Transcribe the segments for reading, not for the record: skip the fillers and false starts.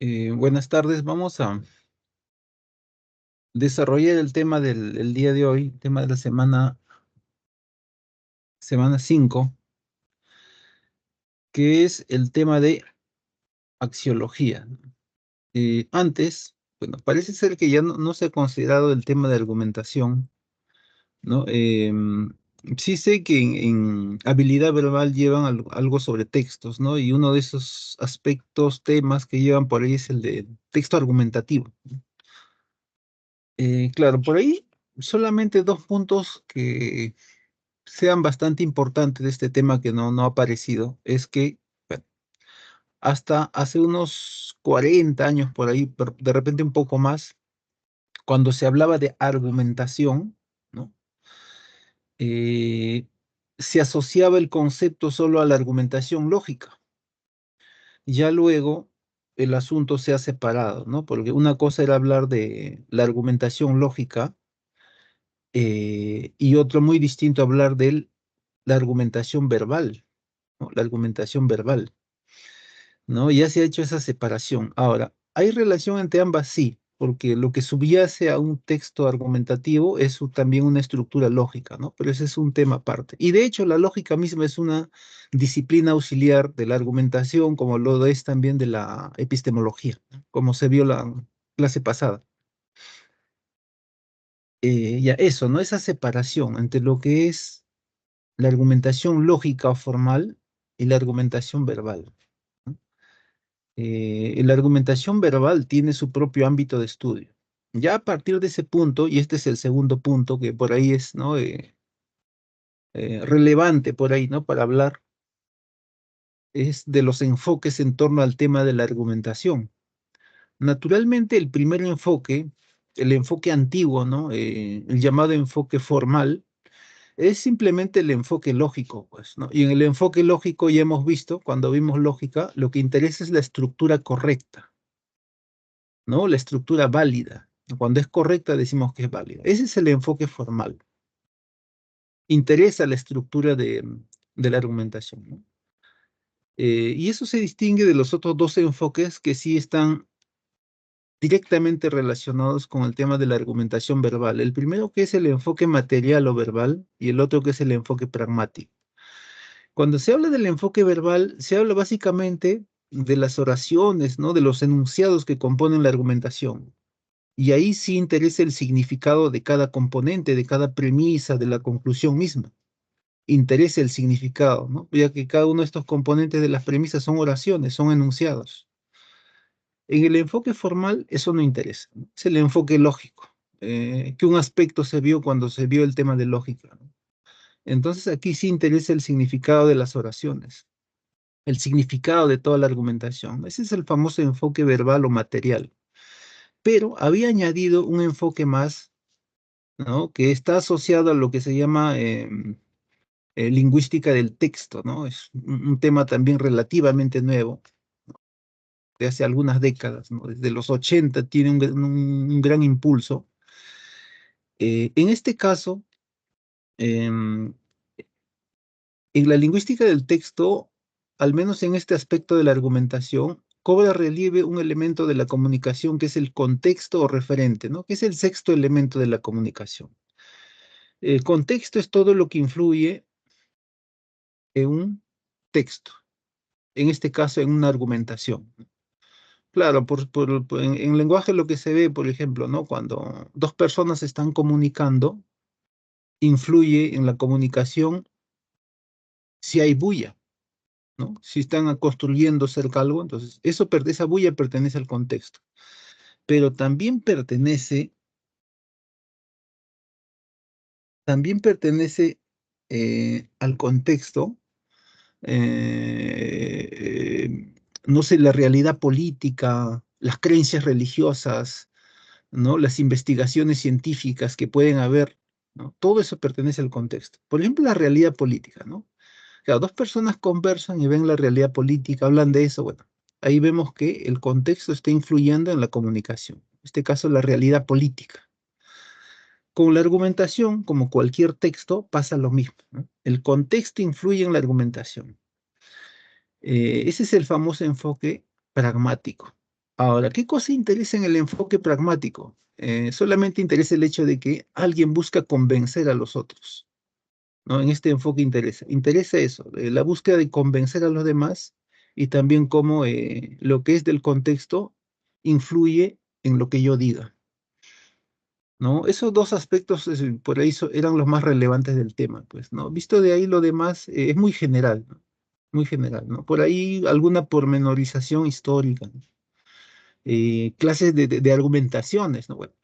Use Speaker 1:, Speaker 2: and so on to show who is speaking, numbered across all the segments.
Speaker 1: Buenas tardes. Vamos a desarrollar el tema del día de hoy, tema de la semana 5, que es el tema de axiología. Antes, bueno, parece ser que ya no se ha considerado el tema de argumentación, ¿no? Sí sé que en habilidad verbal llevan algo sobre textos, ¿no? Y uno de esos aspectos, temas que llevan por ahí es el de texto argumentativo. Claro, por ahí solamente dos puntos que sean bastante importantes de este tema que no ha aparecido, es que bueno, hasta hace unos 40 años por ahí, pero de repente un poco más, cuando se hablaba de argumentación, ¿no? Eh, se asociaba el concepto solo a la argumentación lógica. Ya luego el asunto se ha separado, ¿no? Porque una cosa era hablar de la argumentación lógica, y otro muy distinto hablar de la argumentación verbal, ¿no? La argumentación verbal, ¿no? Ya se ha hecho esa separación. Ahora, ¿hay relación entre ambas? Sí, porque lo que subyace a un texto argumentativo es también una estructura lógica, ¿no? Pero ese es un tema aparte. Y de hecho, la lógica misma es una disciplina auxiliar de la argumentación, como lo es también de la epistemología, ¿no? Como se vio la clase pasada. Ya eso, ¿no? Esa separación entre lo que es la argumentación lógica o formal y la argumentación verbal, ¿no? La argumentación verbal tiene su propio ámbito de estudio. Ya a partir de ese punto, y este es el segundo punto que por ahí es, ¿no? Relevante por ahí, ¿no? Para hablar, es de los enfoques en torno al tema de la argumentación. Naturalmente, el primer enfoque, el enfoque antiguo, ¿no? El llamado enfoque formal, es simplemente el enfoque lógico, pues, ¿no? Y en el enfoque lógico ya hemos visto, cuando vimos lógica, lo que interesa es la estructura correcta, ¿no? La estructura válida. Cuando es correcta decimos que es válida. Ese es el enfoque formal. Interesa la estructura de la argumentación, ¿no? Y eso se distingue de los otros dos enfoques que sí están directamente relacionados con el tema de la argumentación verbal. El primero que es el enfoque material o verbal y el otro que es el enfoque pragmático. Cuando se habla del enfoque verbal, se habla básicamente de las oraciones, ¿no? De los enunciados que componen la argumentación. Y ahí sí interesa el significado de cada componente, de cada premisa, de la conclusión misma. Interesa el significado, ¿no? Ya que cada uno de estos componentes de las premisas son oraciones, son enunciados. En el enfoque formal, eso no interesa, ¿no? Es el enfoque lógico, que un aspecto se vio cuando se vio el tema de lógica, ¿no? Entonces aquí sí interesa el significado de las oraciones, el significado de toda la argumentación. Ese es el famoso enfoque verbal o material. Pero había añadido un enfoque más, ¿no? Que está asociado a lo que se llama lingüística del texto, ¿no? Es un tema también relativamente nuevo, de hace algunas décadas, ¿no? Desde los 80 tiene un gran impulso. En este caso, em, en la lingüística del texto, al menos en este aspecto de la argumentación, cobra relieve un elemento de la comunicación que es el contexto o referente, ¿no? Que es el sexto elemento de la comunicación. El contexto es todo lo que influye en un texto, en este caso en una argumentación. Claro, en lenguaje lo que se ve, por ejemplo, ¿no? Cuando dos personas están comunicando, influye en la comunicación si hay bulla, ¿no? Si están construyendo cerca algo, entonces esa bulla pertenece al contexto, pero también pertenece al contexto, no sé, la realidad política, las creencias religiosas, ¿no? Las investigaciones científicas que pueden haber, ¿no? Todo eso pertenece al contexto. Por ejemplo, la realidad política, ¿no? Claro, dos personas conversan y ven la realidad política, hablan de eso, bueno, ahí vemos que el contexto está influyendo en la comunicación, en este caso la realidad política. Con la argumentación, como cualquier texto, pasa lo mismo, ¿no? El contexto influye en la argumentación. Ese es el famoso enfoque pragmático. Ahora, ¿qué cosa interesa en el enfoque pragmático? Solamente interesa el hecho de que alguien busca convencer a los otros, ¿no? En este enfoque interesa eso, la búsqueda de convencer a los demás y también cómo lo que es del contexto influye en lo que yo diga, ¿no? Esos dos aspectos por ahí eran los más relevantes del tema, pues, ¿no? Visto de ahí lo demás es muy general, ¿no? Muy general, ¿no? Por ahí alguna pormenorización histórica, ¿no? Clases de argumentaciones, ¿no? Bueno,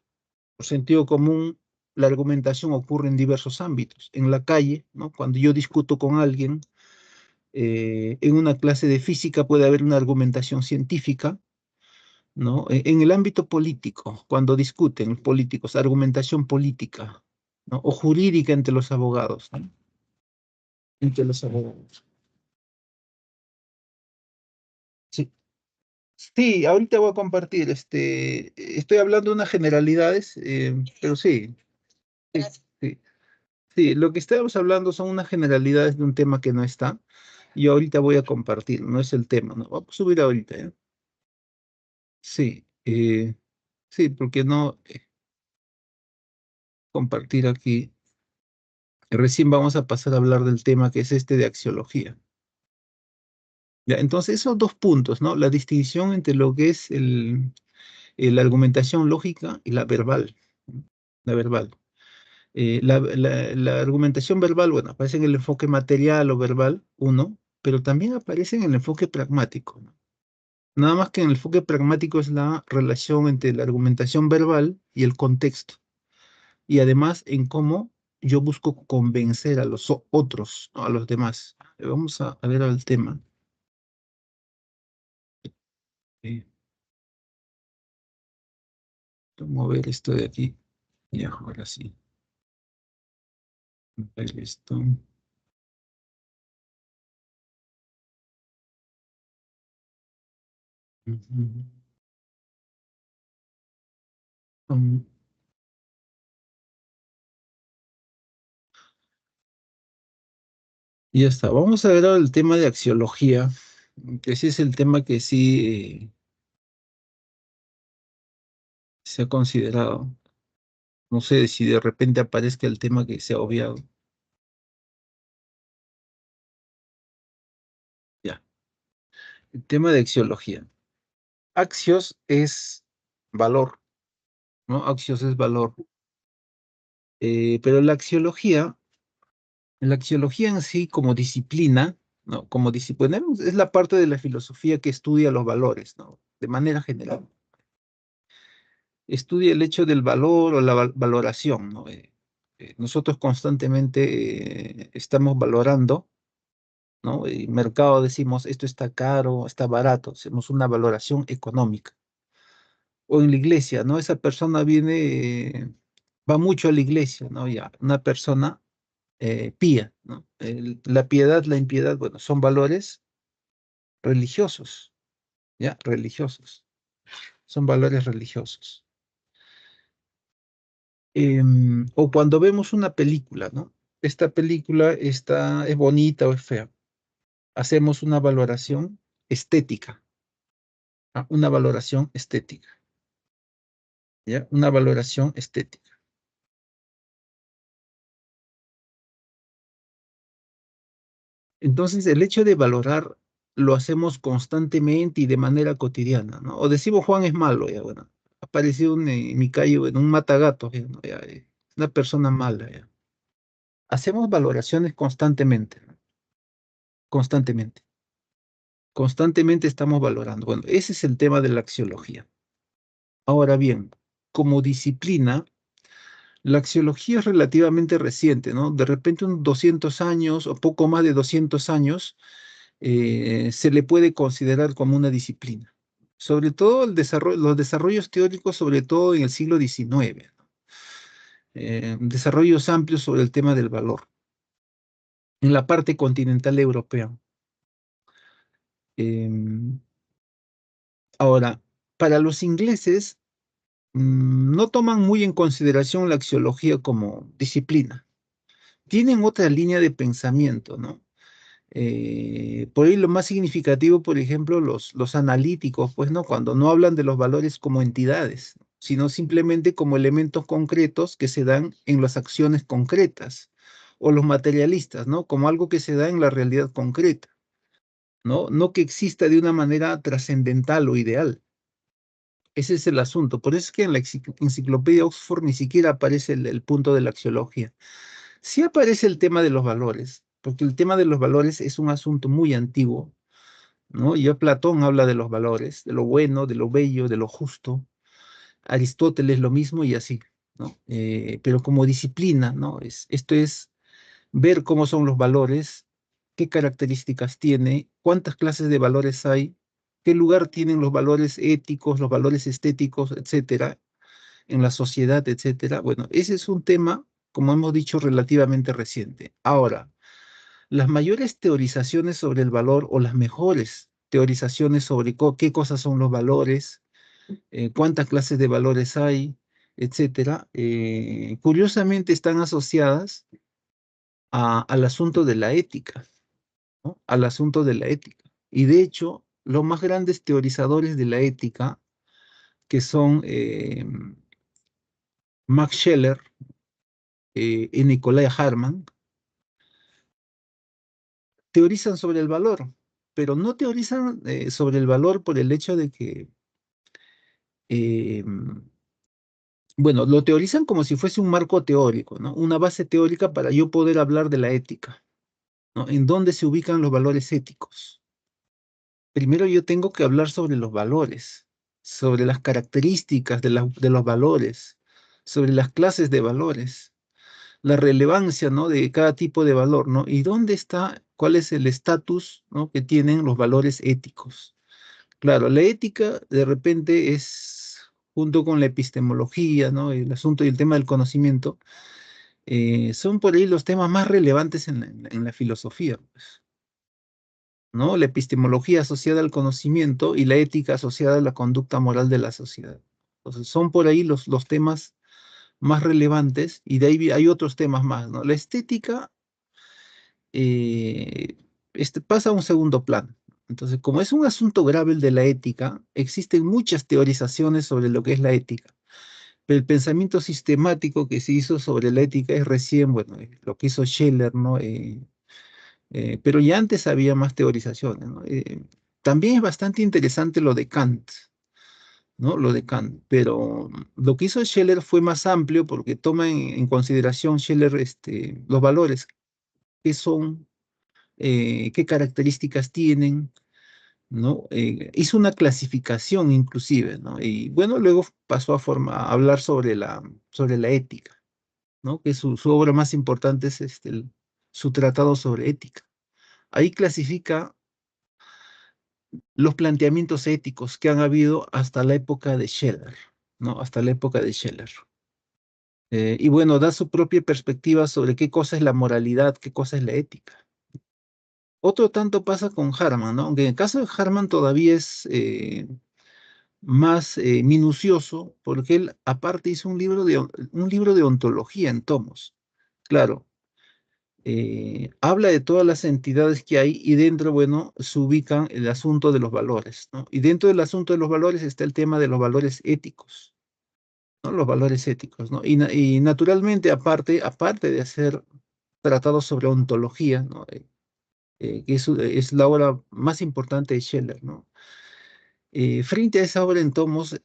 Speaker 1: por sentido común, la argumentación ocurre en diversos ámbitos. En la calle, ¿no? Cuando yo discuto con alguien, en una clase de física puede haber una argumentación científica, ¿no? En el ámbito político, cuando discuten políticos, argumentación política, ¿no? O jurídica entre los abogados, ¿no? Entre los abogados. Sí. Sí, ahorita voy a compartir, estoy hablando de unas generalidades, pero sí, sí, sí. Sí, lo que estamos hablando son unas generalidades de un tema que no está, y ahorita voy a compartir, no es el tema, ¿no? Vamos a subir ahorita, ¿eh? Sí, sí, porque no compartir aquí. Recién vamos a pasar a hablar del tema que es este de axiología. Ya, entonces, esos dos puntos, ¿no? La distinción entre lo que es la argumentación lógica y la verbal, ¿no? La verbal. La argumentación verbal, bueno, aparece en el enfoque material o verbal, uno, pero también aparece en el enfoque pragmático, ¿no? Nada más que en el enfoque pragmático es la relación entre la argumentación verbal y el contexto. Y además en cómo yo busco convencer a los otros, ¿no? A los demás. Vamos a ver el tema. Eh, Voy a mover esto de aquí. Y ahora sí. Ver esto. Ujú. Um, y ya está. Vamos a ver ahora el tema de axiología, que sí es el tema que sí se ha considerado. No sé si de repente aparezca el tema que se ha obviado. Ya. El tema de axiología. Axios es valor, ¿no? Axios es valor. Pero la axiología en sí como disciplina, ¿no? Como disciplina, es la parte de la filosofía que estudia los valores, ¿no? De manera general. Estudia el hecho del valor o la valoración, ¿no? Nosotros constantemente estamos valorando, ¿no? En mercado decimos, esto está caro, está barato, hacemos una valoración económica. O en la iglesia, ¿no? Esa persona viene, va mucho a la iglesia, ¿no? Ya, una persona pía, ¿no? La piedad, la impiedad, bueno, son valores religiosos, ¿ya? Religiosos, son valores religiosos. O cuando vemos una película, ¿no? Esta película es bonita o es fea. Hacemos una valoración estética, ¿ah? Una valoración estética, ¿ya? Una valoración estética. Entonces, el hecho de valorar lo hacemos constantemente y de manera cotidiana, ¿no? O decimos Juan es malo, ya, bueno, apareció en mi calle, bueno, un matagato, ya, ¿no? Ya, una persona mala, ya. Hacemos valoraciones constantemente, ¿no? Constantemente. Constantemente estamos valorando. Bueno, ese es el tema de la axiología. Ahora bien, como disciplina, la axiología es relativamente reciente, ¿no? De repente unos 200 años o poco más de 200 años se le puede considerar como una disciplina. Sobre todo los desarrollos teóricos, sobre todo en el siglo XIX, ¿no? Desarrollos amplios sobre el tema del valor en la parte continental europea. Eh, Ahora, para los ingleses, no toman muy en consideración la axiología como disciplina. Tienen otra línea de pensamiento, ¿no? Por ahí lo más significativo, por ejemplo, los analíticos, pues, ¿no? Cuando no hablan de los valores como entidades, sino simplemente como elementos concretos que se dan en las acciones concretas, o los materialistas, ¿no? Como algo que se da en la realidad concreta, ¿no? No que exista de una manera trascendental o ideal. Ese es el asunto. Por eso es que en la enciclopedia Oxford ni siquiera aparece el punto de la axiología. Sí aparece el tema de los valores, porque el tema de los valores es un asunto muy antiguo, ¿no? Ya Platón habla de los valores, de lo bueno, de lo bello, de lo justo. Aristóteles lo mismo y así, ¿no? Pero como disciplina, ¿no? Esto es ver cómo son los valores, qué características tiene, cuántas clases de valores hay, qué lugar tienen los valores éticos, los valores estéticos, etcétera, en la sociedad, etcétera. Bueno, ese es un tema, como hemos dicho, relativamente reciente. Ahora, las mayores teorizaciones sobre el valor o las mejores teorizaciones sobre qué cosas son los valores, cuántas clases de valores hay, etcétera, curiosamente están asociadas al asunto de la ética, ¿no? Al asunto de la ética. Y de hecho, los más grandes teorizadores de la ética, que son Max Scheler y Nicolai Hartmann, teorizan sobre el valor, pero no teorizan sobre el valor por el hecho de que, eh, bueno, lo teorizan como si fuese un marco teórico, ¿no? Una base teórica para yo poder hablar de la ética, ¿no? En dónde se ubican los valores éticos. Primero yo tengo que hablar sobre los valores, sobre las características de los valores, sobre las clases de valores, la relevancia, ¿no? De cada tipo de valor, ¿no? Y dónde está, cuál es el estatus, ¿no? Que tienen los valores éticos. Claro, la ética de repente es, junto con la epistemología, ¿no? El asunto y el tema del conocimiento, son por ahí los temas más relevantes en la filosofía, pues, ¿no? La epistemología asociada al conocimiento y la ética asociada a la conducta moral de la sociedad. Entonces, son por ahí los temas más relevantes y de ahí hay otros temas más, ¿no? La estética eh, pasa a un segundo plano. Entonces, como es un asunto grave el de la ética, existen muchas teorizaciones sobre lo que es la ética. Pero el pensamiento sistemático que se hizo sobre la ética es recién, bueno, lo que hizo Scheler, ¿no? Pero ya antes había más teorizaciones, ¿no? También es bastante interesante lo de Kant, ¿no? Lo de Kant, pero lo que hizo Scheler fue más amplio porque toma en consideración Scheler los valores, qué son, qué características tienen, ¿no? Hizo una clasificación inclusive, ¿no? Y bueno, luego pasó a hablar sobre la ética, ¿no? Que su obra más importante es su tratado sobre ética. Ahí clasifica los planteamientos éticos que han habido hasta la época de Scheler, ¿no? Hasta la época de Scheler. Y bueno, da su propia perspectiva sobre qué cosa es la moralidad, qué cosa es la ética. Otro tanto pasa con Harman, ¿no? Aunque en el caso de Harman todavía es más minucioso, porque él aparte hizo un libro de ontología en tomos. Claro, habla de todas las entidades que hay y dentro, bueno, se ubican el asunto de los valores, ¿no? Y dentro del asunto de los valores está el tema de los valores éticos, ¿no? Los valores éticos, ¿no? Y naturalmente, aparte de hacer tratados sobre ontología, ¿no? Que es la obra más importante de Scheler, ¿no? Frente a esa obra en tomos,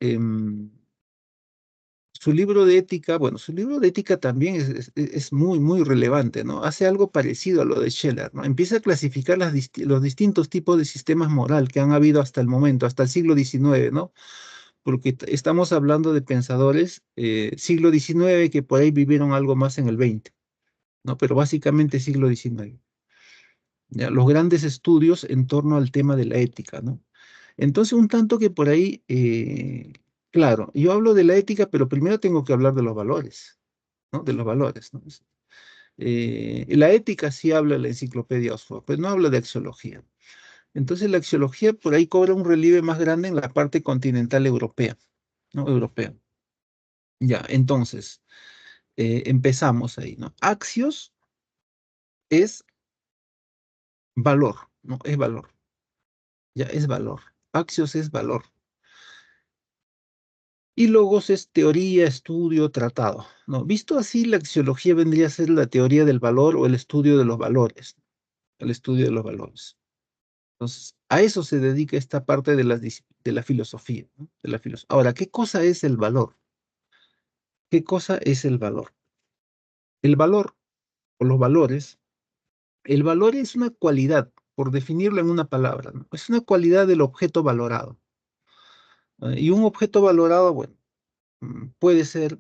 Speaker 1: su libro de ética, bueno, su libro de ética también es muy, muy relevante, ¿no? Hace algo parecido a lo de Scheler, ¿no? Empieza a clasificar los distintos tipos de sistemas moral que han habido hasta el momento, hasta el siglo XIX, ¿no? Porque estamos hablando de pensadores siglo XIX que por ahí vivieron algo más en el XX, ¿no? Pero básicamente siglo XIX. ¿Ya? Los grandes estudios en torno al tema de la ética, ¿no? Entonces, un tanto que por ahí, claro, yo hablo de la ética, pero primero tengo que hablar de los valores, ¿no? De los valores, ¿no? La ética sí habla la enciclopedia Oxford, pues no habla de axiología. Entonces, la axiología por ahí cobra un relieve más grande en la parte continental europea, ¿no? Europea. Ya, entonces, empezamos ahí, ¿no? Axios es valor, ¿no? Es valor, ya es valor. Axios es valor. Y logos es teoría, estudio, tratado, ¿no? Visto así, la axiología vendría a ser la teoría del valor o el estudio de los valores, el estudio de los valores. Entonces, a eso se dedica esta parte de de la filosofía, ¿no? De la Ahora, ¿qué cosa es el valor? ¿Qué cosa es el valor? El valor o los valores, el valor es una cualidad, por definirlo en una palabra, ¿no? Es una cualidad del objeto valorado. Y un objeto valorado, bueno, puede ser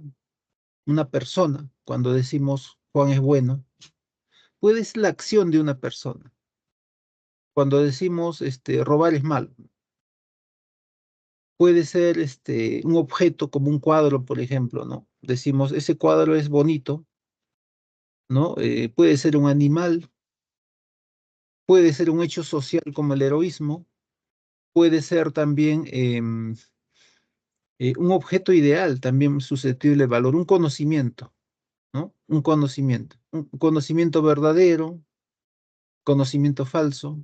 Speaker 1: una persona, cuando decimos Juan es bueno, puede ser la acción de una persona. Cuando decimos robar es malo, puede ser un objeto como un cuadro, por ejemplo, ¿no? Decimos ese cuadro es bonito, ¿no? Puede ser un animal, puede ser un hecho social como el heroísmo, puede ser también un objeto ideal, también susceptible de valor, un conocimiento, ¿no? Un conocimiento verdadero, conocimiento falso.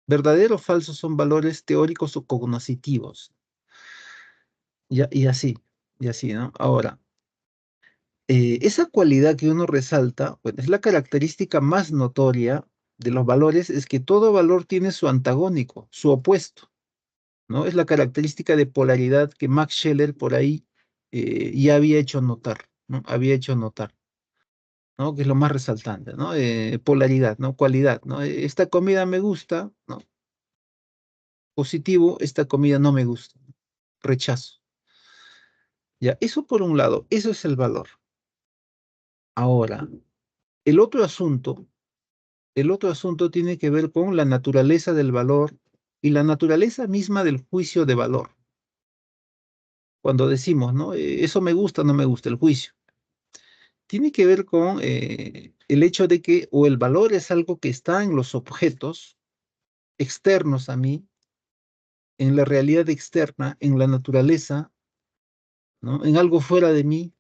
Speaker 1: Verdadero o falso son valores teóricos o cognoscitivos. Y así, ¿no? Ahora, esa cualidad que uno resalta, bueno, es la característica más notoria de los valores, es que todo valor tiene su antagónico, su opuesto, ¿no? Es la característica de polaridad que Max Scheler por ahí ya había hecho notar, ¿no? Había hecho notar, ¿no? Que es lo más resaltante, ¿no? Polaridad, ¿no? Cualidad, ¿no? Esta comida me gusta, ¿no? Positivo, esta comida no me gusta, rechazo. Ya, eso por un lado, eso es el valor. Ahora, el otro asunto, el otro asunto tiene que ver con la naturaleza del valor y la naturaleza misma del juicio de valor. Cuando decimos, ¿no? Eso me gusta, no me gusta, el juicio. Tiene que ver con el hecho de que o el valor es algo que está en los objetos externos a mí, en la realidad externa, en la naturaleza, ¿no? En algo fuera de mí,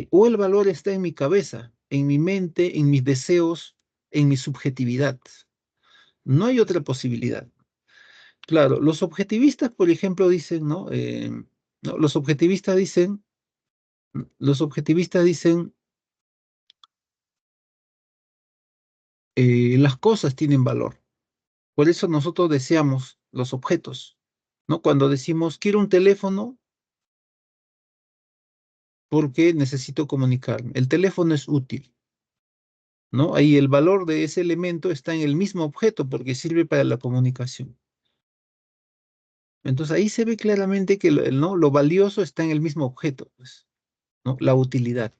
Speaker 1: o el valor está en mi cabeza, en mi mente, en mis deseos, en mi subjetividad. No hay otra posibilidad. Claro, los objetivistas, por ejemplo, dicen, ¿no? No, los objetivistas dicen, las cosas tienen valor. Por eso nosotros deseamos los objetos, ¿no? Cuando decimos, quiero un teléfono porque necesito comunicarme. El teléfono es útil, ¿no? Ahí el valor de ese elemento está en el mismo objeto porque sirve para la comunicación. Entonces ahí se ve claramente que ¿no? Lo valioso está en el mismo objeto, pues, ¿no? La utilidad.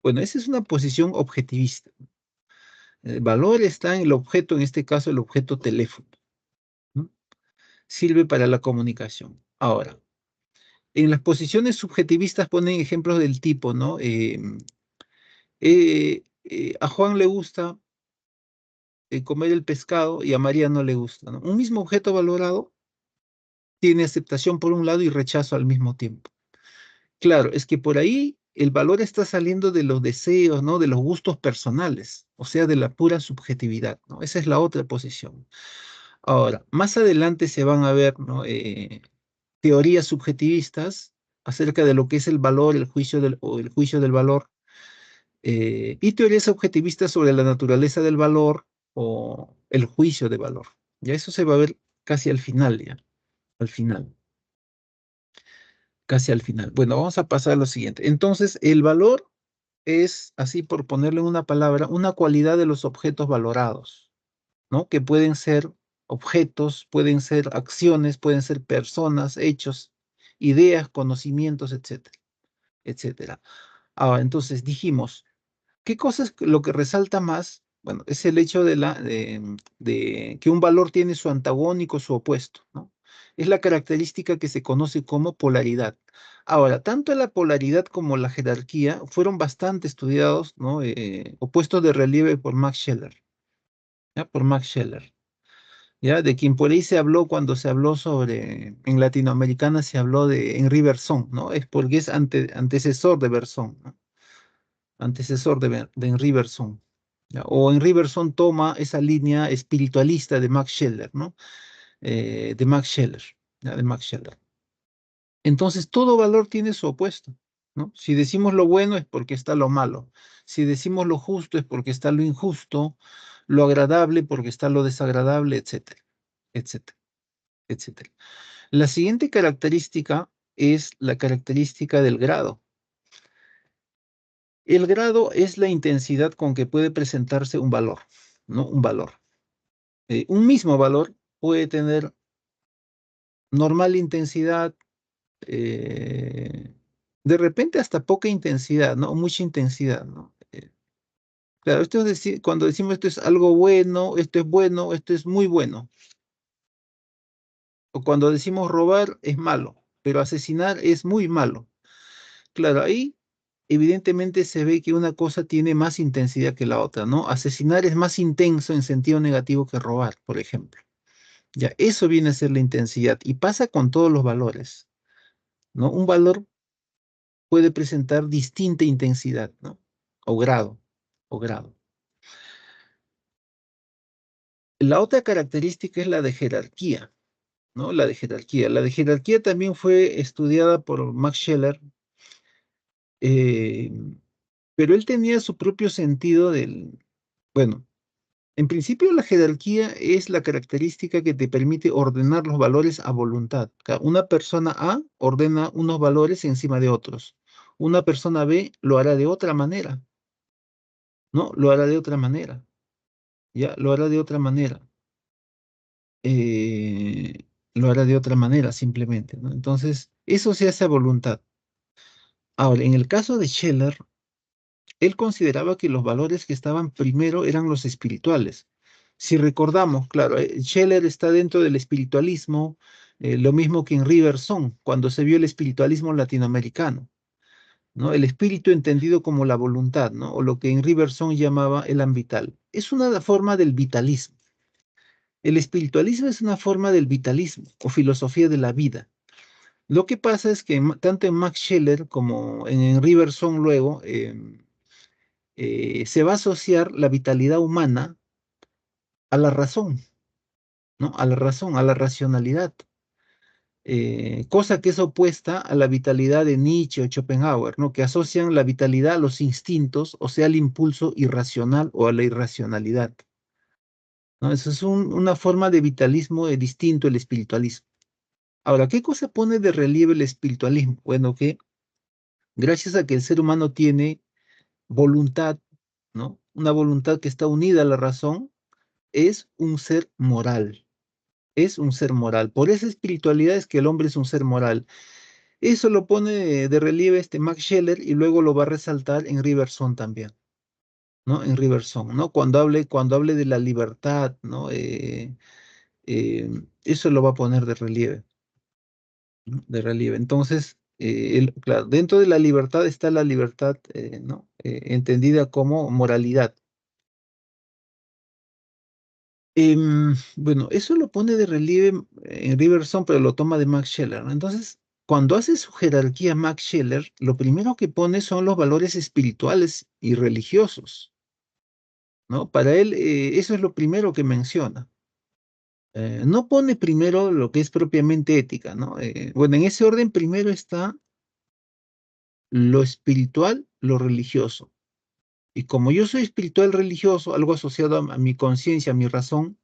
Speaker 1: Bueno, esa es una posición objetivista. El valor está en el objeto, en este caso el objeto teléfono, ¿no? Sirve para la comunicación. Ahora, en las posiciones subjetivistas ponen ejemplos del tipo, ¿no? A Juan le gusta comer el pescado y a María no le gusta, ¿no? Un mismo objeto valorado tiene aceptación por un lado y rechazo al mismo tiempo. Claro, es que por ahí el valor está saliendo de los deseos, ¿no? De los gustos personales, o sea, de la pura subjetividad, ¿no? Esa es la otra posición. Ahora, más adelante se van a ver, ¿no? Teorías subjetivistas acerca de lo que es el valor, o el juicio del valor, y teorías objetivistas sobre la naturaleza del valor o el juicio de valor. Ya eso se va a ver casi al final, ya, al final, casi al final. Bueno, vamos a pasar a lo siguiente. Entonces, el valor es, así por ponerle en una palabra, una cualidad de los objetos valorados, ¿no? Que pueden ser objetos, pueden ser acciones, pueden ser personas, hechos, ideas, conocimientos, etcétera, etcétera. Ahora, entonces dijimos, ¿qué cosa es lo que resalta más? Bueno, es el hecho de que un valor tiene su antagónico, su opuesto, ¿no? Es la característica que se conoce como polaridad. Ahora, tanto la polaridad como la jerarquía fueron bastante estudiados, ¿no? O puestos de relieve por Max Scheler, ¿ya? Por Max Scheler, ¿ya? De quien por ahí se habló cuando se habló sobre, en Latinoamericana se habló de Henri Bergson, ¿no? Es porque es antecesor de Bergson, ¿no? Antecesor de Henri Bergson. ¿ya? O en Riverson toma esa línea espiritualista de Max Scheler, ¿no? De Max Scheler, ¿ya? De Max Scheler. Entonces, todo valor tiene su opuesto, ¿no? Si decimos lo bueno es porque está lo malo. Si decimos lo justo es porque está lo injusto, lo agradable porque está lo desagradable, etcétera, etcétera, etcétera. La siguiente característica es la característica del grado. El grado es la intensidad con que puede presentarse un valor, ¿no? Un valor. Un mismo valor puede tener normal intensidad, eh, de repente hasta poca intensidad, ¿no? Mucha intensidad, ¿no? Claro, esto es decir, cuando decimos esto es algo bueno, esto es muy bueno. O cuando decimos robar es malo, pero asesinar es muy malo. Claro, ahí evidentemente se ve que una cosa tiene más intensidad que la otra, ¿no? Asesinar es más intenso en sentido negativo que robar, por ejemplo. Ya, eso viene a ser la intensidad y pasa con todos los valores, ¿no? Un valor puede presentar distinta intensidad, ¿no? O grado, o grado. La otra característica es la de jerarquía, ¿no? La de jerarquía. La de jerarquía también fue estudiada por Max Scheler, eh, pero él tenía su propio sentido del, bueno, en principio la jerarquía es la característica que te permite ordenar los valores a voluntad. Una persona A ordena unos valores encima de otros. Una persona B lo hará de otra manera, ¿no? Lo hará de otra manera, ¿ya? Lo hará de otra manera. Lo hará de otra manera simplemente, ¿no? Entonces, eso se hace a voluntad. Ahora, en el caso de Scheller, él consideraba que los valores que estaban primero eran los espirituales. Si recordamos, claro, Scheller está dentro del espiritualismo, lo mismo que en Riverson, cuando se vio el espiritualismo latinoamericano, ¿no? El espíritu entendido como la voluntad, ¿no? O lo que en Riverson llamaba el ambital. Es una forma del vitalismo. El espiritualismo es una forma del vitalismo o filosofía de la vida. Lo que pasa es que tanto en Max Scheler como en Riverson luego se va a asociar la vitalidad humana a la razón, ¿no? A la razón, a la racionalidad, cosa que es opuesta a la vitalidad de Nietzsche o Schopenhauer, ¿no? Que asocian la vitalidad a los instintos, o sea, al impulso irracional o a la irracionalidad, ¿no? Eso es una forma de vitalismo distinto el espiritualismo. Ahora, ¿qué cosa pone de relieve el espiritualismo? Bueno, que gracias a que el ser humano tiene voluntad, ¿no? Una voluntad que está unida a la razón, es un ser moral, es un ser moral. Por esa espiritualidad es que el hombre es un ser moral. Eso lo pone de relieve este Max Scheler y luego lo va a resaltar en Riverson también, ¿no? En Riverson, ¿no? Cuando hable de la libertad, ¿no? Eso lo va a poner de relieve, ¿no? De relieve. Entonces, claro, dentro de la libertad está la libertad, ¿no? Entendida como moralidad. Bueno, eso lo pone de relieve en Riverson, pero lo toma de Max Scheler, ¿no? Entonces, cuando hace su jerarquía Max Scheler, lo primero que pone son los valores espirituales y religiosos, ¿no? Para él, eso es lo primero que menciona. No pone primero lo que es propiamente ética, ¿no? Bueno, en ese orden primero está lo espiritual, lo religioso. Y como yo soy espiritual religioso, algo asociado a mi conciencia, a mi razón,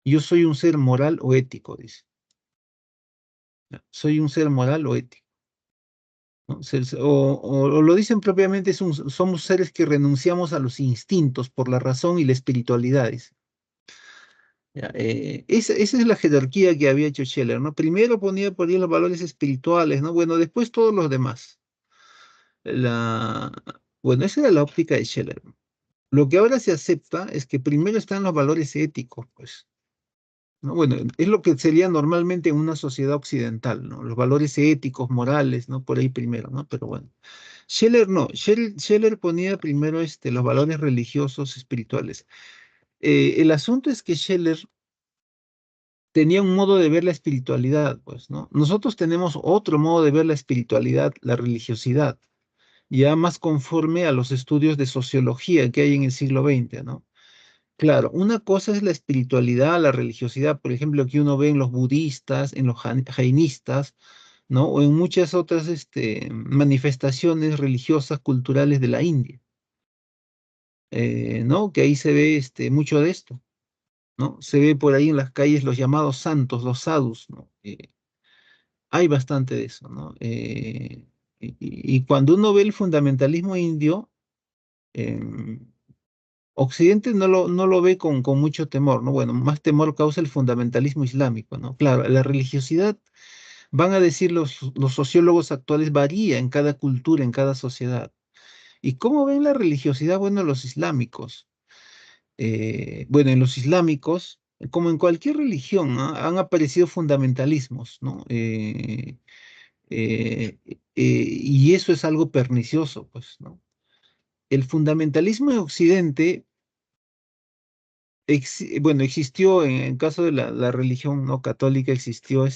Speaker 1: yo soy un ser moral o ético, dice. Soy un ser moral o ético, ¿no? O lo dicen propiamente, somos seres que renunciamos a los instintos por la razón y la espiritualidad, dice. Ya, esa es la jerarquía que había hecho Scheller, ¿no? Primero ponía por ahí los valores espirituales, ¿no? Bueno, después todos los demás. La, bueno, esa era la óptica de Scheller. Lo que ahora se acepta es que primero están los valores éticos, pues. ¿No? Bueno, es lo que sería normalmente en una sociedad occidental, ¿no? Los valores éticos, morales, ¿no? Por ahí primero, ¿no? Pero bueno. Scheller no, Scheller ponía primero los valores religiosos, espirituales. El asunto es que Scheller tenía un modo de ver la espiritualidad, pues, ¿no? Nosotros tenemos otro modo de ver la espiritualidad, la religiosidad. ya más conforme a los estudios de sociología que hay en el siglo XX, ¿no? Claro, una cosa es la espiritualidad, la religiosidad, por ejemplo, que uno ve en los budistas, en los jainistas, ¿no? O en muchas otras manifestaciones religiosas, culturales de la India, ¿no? Que ahí se ve mucho de esto, ¿no? Se ve por ahí en las calles los llamados santos, los sadhus, ¿no? Hay bastante de eso, ¿no? Y cuando uno ve el fundamentalismo indio, em, Occidente no lo ve con mucho temor, ¿no? Bueno, más temor causa el fundamentalismo islámico, ¿no? Claro, la religiosidad, van a decir los sociólogos actuales, varía en cada cultura, en cada sociedad. ¿Y cómo ven la religiosidad? Bueno, los islámicos. Bueno, en los islámicos, como en cualquier religión, ¿no? Han aparecido fundamentalismos, ¿no? Y eso es algo pernicioso, pues, ¿no? El fundamentalismo en Occidente, bueno, existió en el caso de la religión no católica, existió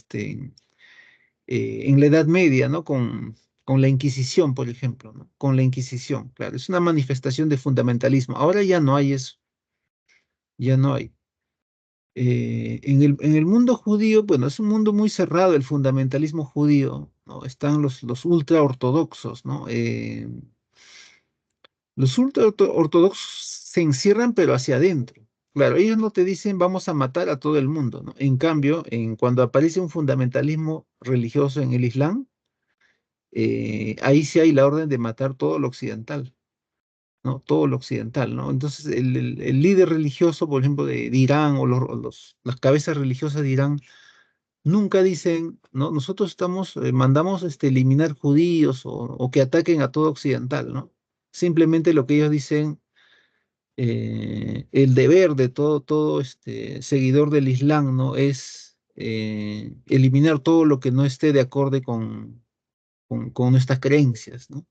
Speaker 1: en la Edad Media, ¿no? Con la Inquisición, por ejemplo, ¿no? Con la Inquisición, claro, es una manifestación de fundamentalismo. Ahora ya no hay eso, ya no hay. En el mundo judío, bueno, es un mundo muy cerrado el fundamentalismo judío, ¿no? Están los ultra ortodoxos, ¿no? Los ultra ortodoxos se encierran, pero hacia adentro. Claro, ellos no te dicen vamos a matar a todo el mundo, ¿no? En cambio, cuando aparece un fundamentalismo religioso en el Islam, ahí sí hay la orden de matar todo lo occidental, ¿no? Todo lo occidental, ¿no? Entonces, el líder religioso, por ejemplo, de Irán las cabezas religiosas de Irán, nunca dicen, ¿no? Nosotros mandamos eliminar judíos o que ataquen a todo occidental, ¿no? Simplemente lo que ellos dicen, el deber de todo seguidor del Islam, ¿no? Es eliminar todo lo que no esté de acorde con nuestras creencias, ¿no?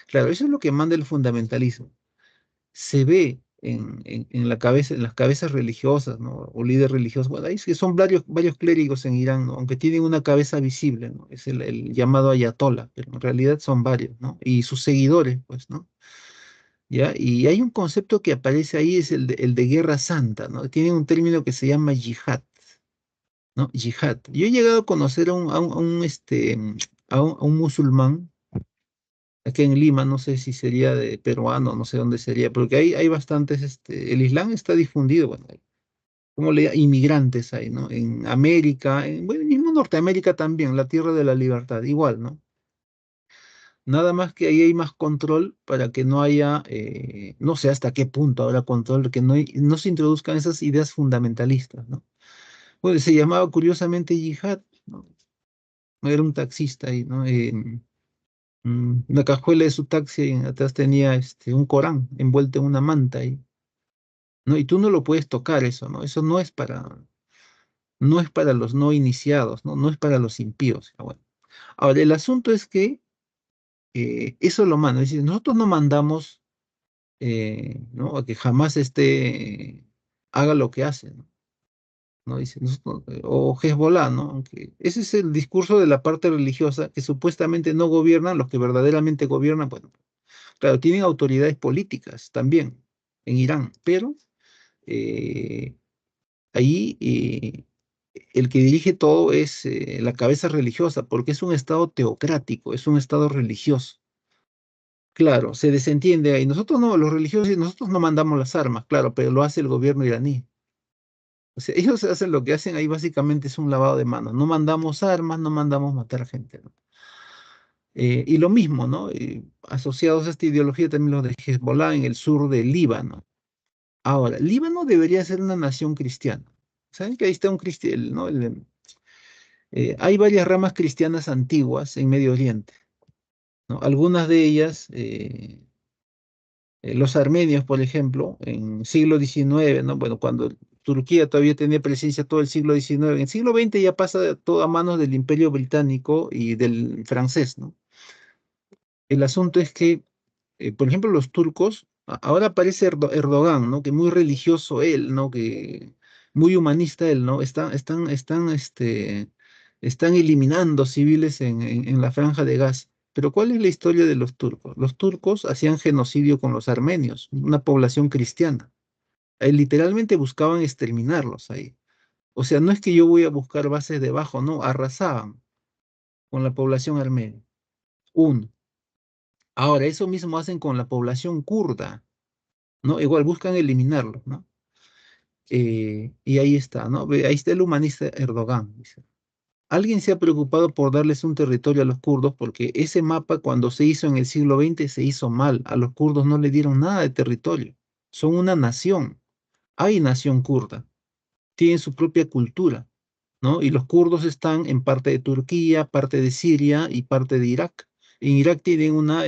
Speaker 1: Claro, eso es lo que manda el fundamentalismo. Se ve en la cabeza, en las cabezas religiosas, ¿no? O líderes religiosos. Bueno, ahí sí son varios clérigos en Irán, ¿no? Aunque tienen una cabeza visible, ¿no? Es el llamado ayatollah, pero en realidad son varios, ¿no? Y sus seguidores, pues, ¿no? ¿Ya? Y hay un concepto que aparece ahí, es el de guerra santa, ¿no? Tiene un término que se llama yihad, ¿no? Yihad. Yo he llegado a conocer a un musulmán aquí en Lima, no sé si sería de peruano, no sé dónde sería, porque hay bastantes, el Islam está difundido, bueno, como inmigrantes hay, ¿no? En América, bueno, mismo Norteamérica también, la tierra de la libertad, igual, ¿no? Nada más que ahí hay más control para que no haya, no sé hasta qué punto habrá control, que no se introduzcan esas ideas fundamentalistas, ¿no? Bueno, se llamaba curiosamente yihad, ¿no? No era un taxista ahí, ¿no? Una cajuela de su taxi y atrás tenía un Corán envuelto en una manta ahí, ¿no? Y tú no lo puedes tocar eso, ¿no? Eso no es para los no iniciados, ¿no? No es para los impíos. Bueno, ahora, el asunto es que eso lo manda. Es decir, nosotros no mandamos, ¿no? A que jamás haga lo que hace, ¿no? ¿No? Dice, o Hezbollah, ¿no? Aunque ese es el discurso de la parte religiosa, que supuestamente no gobiernan, los que verdaderamente gobiernan, bueno, claro, tienen autoridades políticas también en Irán, pero eh, ahí el que dirige todo es la cabeza religiosa, porque es un estado teocrático, es un estado religioso. Claro, se desentiende ahí. Nosotros no, los religiosos, nosotros no mandamos las armas, claro, pero lo hace el gobierno iraní. O sea, ellos hacen lo que hacen ahí básicamente es un lavado de manos. No mandamos armas, no mandamos matar gente, ¿no? Y lo mismo, ¿no? Asociados a esta ideología también los de Hezbollah en el sur del Líbano. Ahora, Líbano debería ser una nación cristiana. ¿Saben que ahí está un cristiano, ¿no? Hay varias ramas cristianas antiguas en Medio Oriente, ¿no? Algunas de ellas, los armenios, por ejemplo, en siglo XIX, ¿no? Bueno, cuando Turquía todavía tenía presencia todo el siglo XIX, en el siglo XX ya pasa todo a manos del Imperio Británico y del francés, ¿no? El asunto es que, por ejemplo, los turcos, ahora aparece Erdogan, ¿no? Que muy religioso él, ¿no? Que muy humanista él, ¿no? Están eliminando civiles en la franja de Gaza. Pero ¿cuál es la historia de los turcos? Los turcos hacían genocidio con los armenios, una población cristiana. Literalmente buscaban exterminarlos ahí. O sea, no es que yo voy a buscar bases debajo, no, arrasaban con la población armenia. Uno. Ahora, eso mismo hacen con la población kurda, ¿no? Igual buscan eliminarlos, ¿no? Y ahí está, ¿no? Ahí está el humanista Erdogan, dice. Alguien se ha preocupado por darles un territorio a los kurdos porque ese mapa cuando se hizo en el siglo XX se hizo mal. A los kurdos no le dieron nada de territorio. Son una nación. Hay nación kurda. Tienen su propia cultura, ¿no? Y los kurdos están en parte de Turquía, parte de Siria y parte de Irak. En Irak tiene una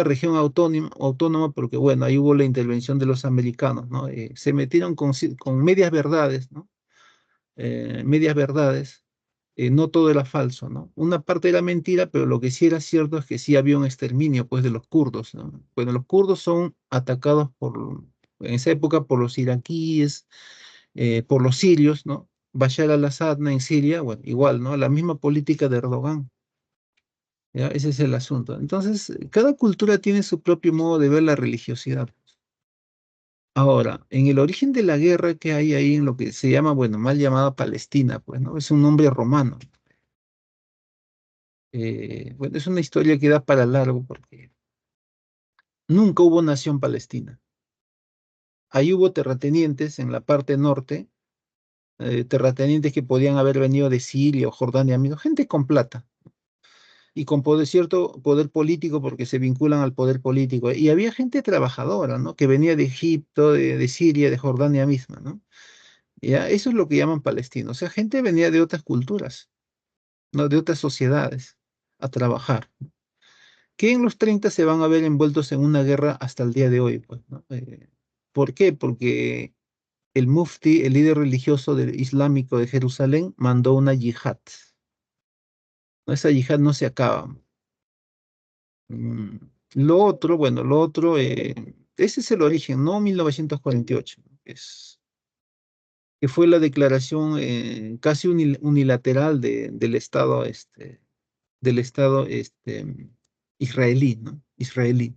Speaker 1: región autónoma porque, bueno, ahí hubo la intervención de los americanos, ¿no? Se metieron con medias verdades, ¿no? Medias verdades, no todo era falso, ¿no? Una parte era mentira, pero lo que sí era cierto es que sí había un exterminio, pues, de los kurdos, ¿no? Bueno, los kurdos son atacados en esa época por los iraquíes, por los sirios, ¿no? Bashar al-Assad en Siria, bueno, igual, ¿no? La misma política de Erdogan, ¿ya? Ese es el asunto. Entonces, cada cultura tiene su propio modo de ver la religiosidad. Ahora, en el origen de la guerra que hay ahí en lo que se llama, bueno, mal llamada Palestina, pues, ¿no? Es un nombre romano. Bueno, es una historia que da para largo porque nunca hubo nación palestina. Ahí hubo terratenientes en la parte norte, terratenientes que podían haber venido de Siria o Jordania, mismo, gente con plata y con cierto poder político porque se vinculan al poder político. Y había gente trabajadora, ¿no? Que venía de Egipto, de Siria, de Jordania misma, ¿no? Ya, eso es lo que llaman palestinos. O sea, gente venía de otras culturas, ¿no? De otras sociedades a trabajar, que en los 30 se van a ver envueltos en una guerra hasta el día de hoy, pues, ¿no? ¿Por qué? Porque el mufti, el líder religioso islámico de Jerusalén, mandó una yihad. ¿No? Esa yihad no se acaba. Mm, Lo otro, bueno, ese es el origen, no 1948, que fue la declaración casi unilateral del Estado israelí, ¿no? Israelí.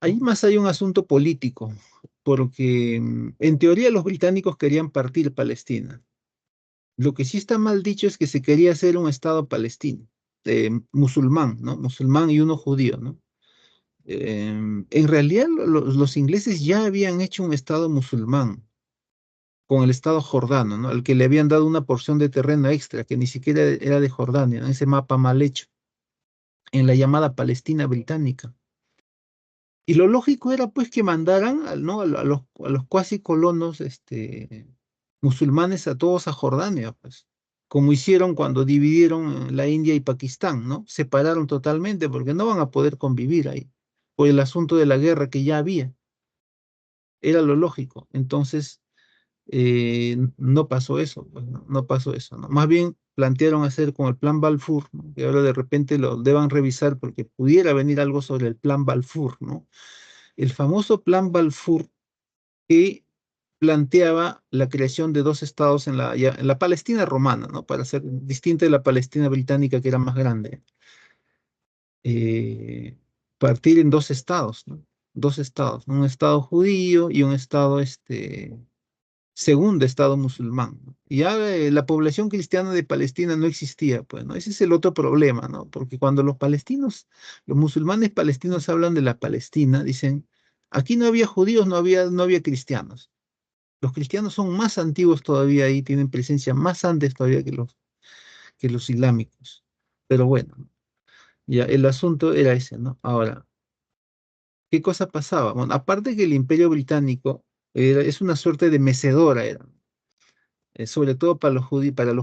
Speaker 1: Ahí más hay un asunto político, porque en teoría los británicos querían partir Palestina. Lo que sí está mal dicho es que se quería hacer un Estado palestino, musulmán, ¿no? Musulmán y uno judío, ¿no? En realidad los ingleses ya habían hecho un Estado musulmán con el Estado jordano, ¿no? Al que le habían dado una porción de terreno extra, que ni siquiera era de Jordania, ¿no? Ese mapa mal hecho, en la llamada Palestina británica. Y lo lógico era pues que mandaran ¿no? a los cuasi colonos musulmanes a todos a Jordania, pues, como hicieron cuando dividieron la India y Pakistán, ¿no? Separaron totalmente porque no van a poder convivir ahí, por el asunto de la guerra que ya había, era lo lógico. Entonces, no pasó eso, pues, no, no pasó eso, ¿no? Más bien plantearon hacer con el Plan Balfour, ¿no? Que ahora de repente lo deban revisar porque pudiera venir algo sobre el Plan Balfour, ¿no? El famoso Plan Balfour que planteaba la creación de dos estados en la Palestina romana, ¿no? Para ser distinta de la Palestina británica que era más grande. Eh, Partir en dos estados, ¿no? Dos estados, ¿no? Un estado judío y un estado, segundo estado musulmán, ¿no? Y ya la población cristiana de Palestina no existía, pues, ¿no? Ese es el otro problema, ¿no? Porque cuando los musulmanes palestinos hablan de la Palestina, dicen, aquí no había judíos, no había cristianos. Los cristianos son más antiguos todavía ahí, tienen presencia más antes todavía que los islámicos. Pero bueno, ya el asunto era ese, ¿no? Ahora, ¿qué cosa pasaba? Bueno, aparte que el Imperio Británico es una suerte de mecedora, era, sobre todo para los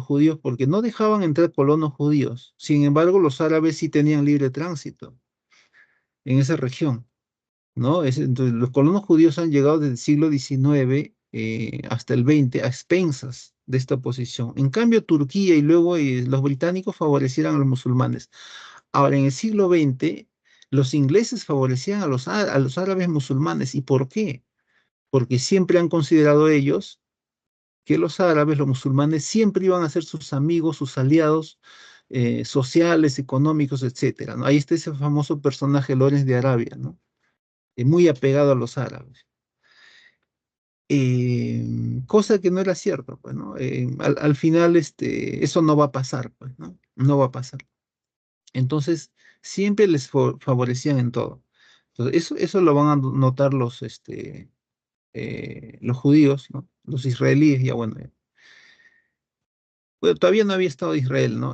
Speaker 1: judíos, porque no dejaban entrar colonos judíos. Sin embargo, los árabes sí tenían libre tránsito en esa región. ¿No? Entonces, los colonos judíos han llegado desde el siglo XIX hasta el XX a expensas de esta oposición. En cambio, Turquía y luego los británicos favorecieron a los musulmanes. Ahora, en el siglo XX, los ingleses favorecían a los árabes musulmanes. ¿Y por qué? Porque siempre han considerado ellos que los árabes, los musulmanes, siempre iban a ser sus amigos, sus aliados, sociales, económicos, etcétera, ¿no? Ahí está ese famoso personaje Lawrence de Arabia, ¿no? Muy apegado a los árabes. Cosa que no era cierto, pues, ¿no? Al final, eso no va a pasar, pues, ¿no? No va a pasar. Entonces, siempre les favorecían en todo. Entonces, eso lo van a notar los judíos, ¿no? Los israelíes, ya bueno, bueno, todavía no había Estado de Israel, ¿no?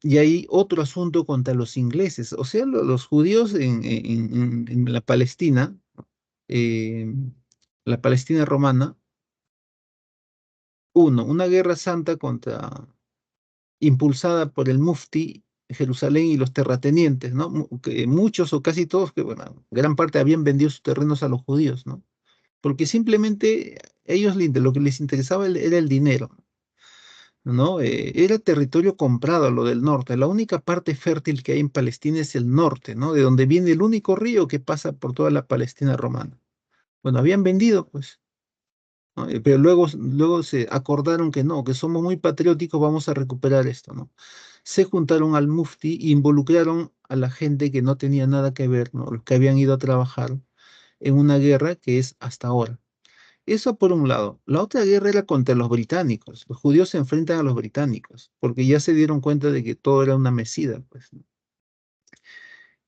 Speaker 1: Y hay otro asunto contra los ingleses, o sea, los judíos en la Palestina, em, la Palestina romana, una guerra santa impulsada por el mufti de Jerusalén y los terratenientes, ¿no? Que muchos o casi todos, que bueno, gran parte habían vendido sus terrenos a los judíos, ¿no? Porque simplemente lo que les interesaba era el dinero, ¿no? Era territorio comprado lo del norte. La única parte fértil que hay en Palestina es el norte, ¿no? De donde viene el único río que pasa por toda la Palestina romana. Bueno, habían vendido, pues, ¿no? Pero luego se acordaron que no, que somos muy patrióticos, vamos a recuperar esto, ¿no? Se juntaron al mufti e involucraron a la gente que no tenía nada que ver, ¿no? Los que habían ido a trabajar en una guerra que es hasta ahora. Eso por un lado. La otra guerra era contra los británicos. Los judíos se enfrentan a los británicos, porque ya se dieron cuenta de que todo era una mesida, pues, ¿no?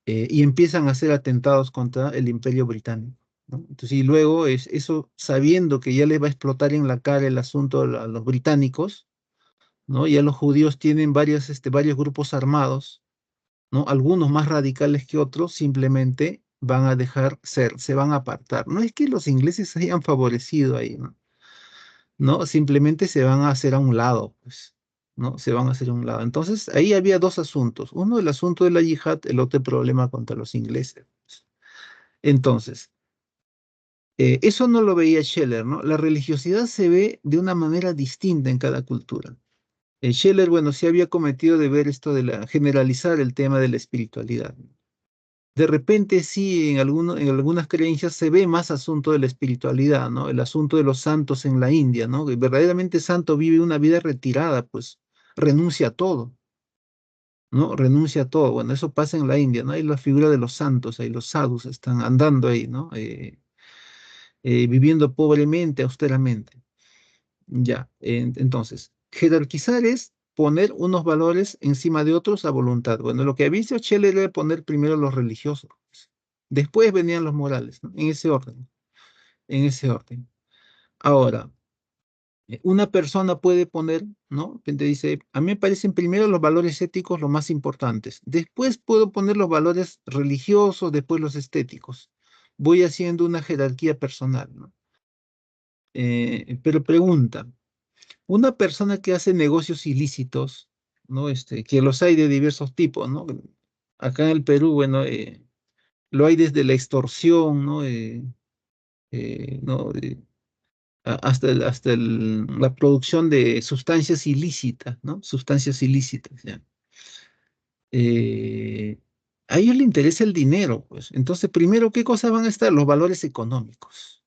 Speaker 1: Y empiezan a hacer atentados contra el Imperio Británico, ¿no? Entonces, y luego es eso, sabiendo que ya les va a explotar en la cara el asunto a los británicos, ¿no? Ya los judíos tienen varios grupos armados, ¿no? Algunos más radicales que otros, simplemente van a dejar ser, se van a apartar. No es que los ingleses se hayan favorecido ahí, ¿no? ¿No? Simplemente se van a hacer a un lado, pues, ¿no? Se van a hacer a un lado. Entonces, ahí había dos asuntos. Uno, el asunto de la yihad, el otro, el problema contra los ingleses. Entonces, eso no lo veía Scheller, ¿no? La religiosidad se ve de una manera distinta en cada cultura. Scheller, bueno, sí había cometido de ver esto de generalizar el tema de la espiritualidad. De repente sí, en algunas creencias se ve más asunto de la espiritualidad, ¿no? El asunto de los santos en la India, ¿no? Que verdaderamente santo vive una vida retirada, pues renuncia a todo, ¿no? Renuncia a todo. Bueno, eso pasa en la India, ¿no? Hay la figura de los santos, ahí los sadhus están andando ahí, ¿no? Viviendo pobremente, austeramente. Ya, entonces, jerarquizar es poner unos valores encima de otros a voluntad. Bueno, lo que había hecho Scheller era poner primero los religiosos, pues. Después venían los morales, ¿no? En ese orden, en ese orden. Ahora, una persona puede poner, ¿no? Te dice, a mí me parecen primero los valores éticos los más importantes. Después puedo poner los valores religiosos, después los estéticos. Voy haciendo una jerarquía personal, ¿no? Pero pregunta. Una persona que hace negocios ilícitos, ¿no? Que los hay de diversos tipos, ¿no? Acá en el Perú, bueno, lo hay desde la extorsión, ¿no? ¿No? La producción de sustancias ilícitas, ¿no? Sustancias ilícitas, ¿ya? Eh, a ellos les interesa el dinero, pues. Entonces, primero, ¿qué cosas van a estar? Los valores económicos,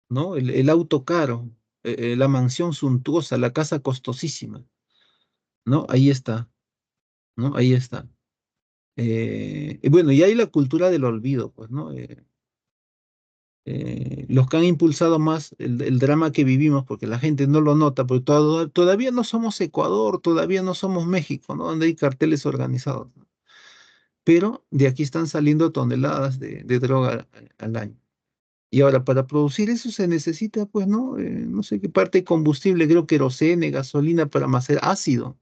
Speaker 1: ¿no? El auto caro, la mansión suntuosa, la casa costosísima, ¿no? Ahí está. ¿No? Ahí está. Y bueno, y hay la cultura del olvido, pues, ¿no? Los que han impulsado más el drama que vivimos, porque la gente no lo nota, porque todavía no somos Ecuador, todavía no somos México, ¿no? Donde hay carteles organizados, ¿no? Pero de aquí están saliendo toneladas de droga al año. Y ahora, para producir eso se necesita, pues, ¿no? No sé qué parte de combustible, creo querosene, gasolina para hacer ácido.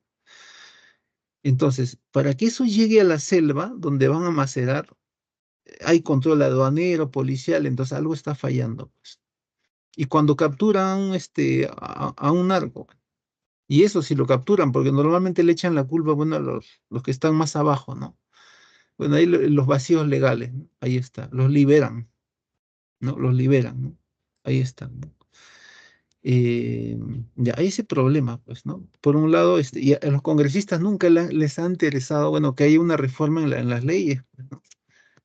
Speaker 1: Entonces, para que eso llegue a la selva, donde van a macerar, hay control aduanero, policial, entonces algo está fallando, pues. Y cuando capturan a un narco, y eso sí lo capturan, porque normalmente le echan la culpa, bueno, a los que están más abajo, ¿no? Bueno, ahí los vacíos legales, ¿no? Ahí está, los liberan, ¿no? Los liberan, ¿no? Ahí están, ¿no? Eh, ya, hay ese problema, pues, ¿no? Por un lado, y a los congresistas nunca les ha interesado, bueno, que haya una reforma en las leyes, pues, ¿no?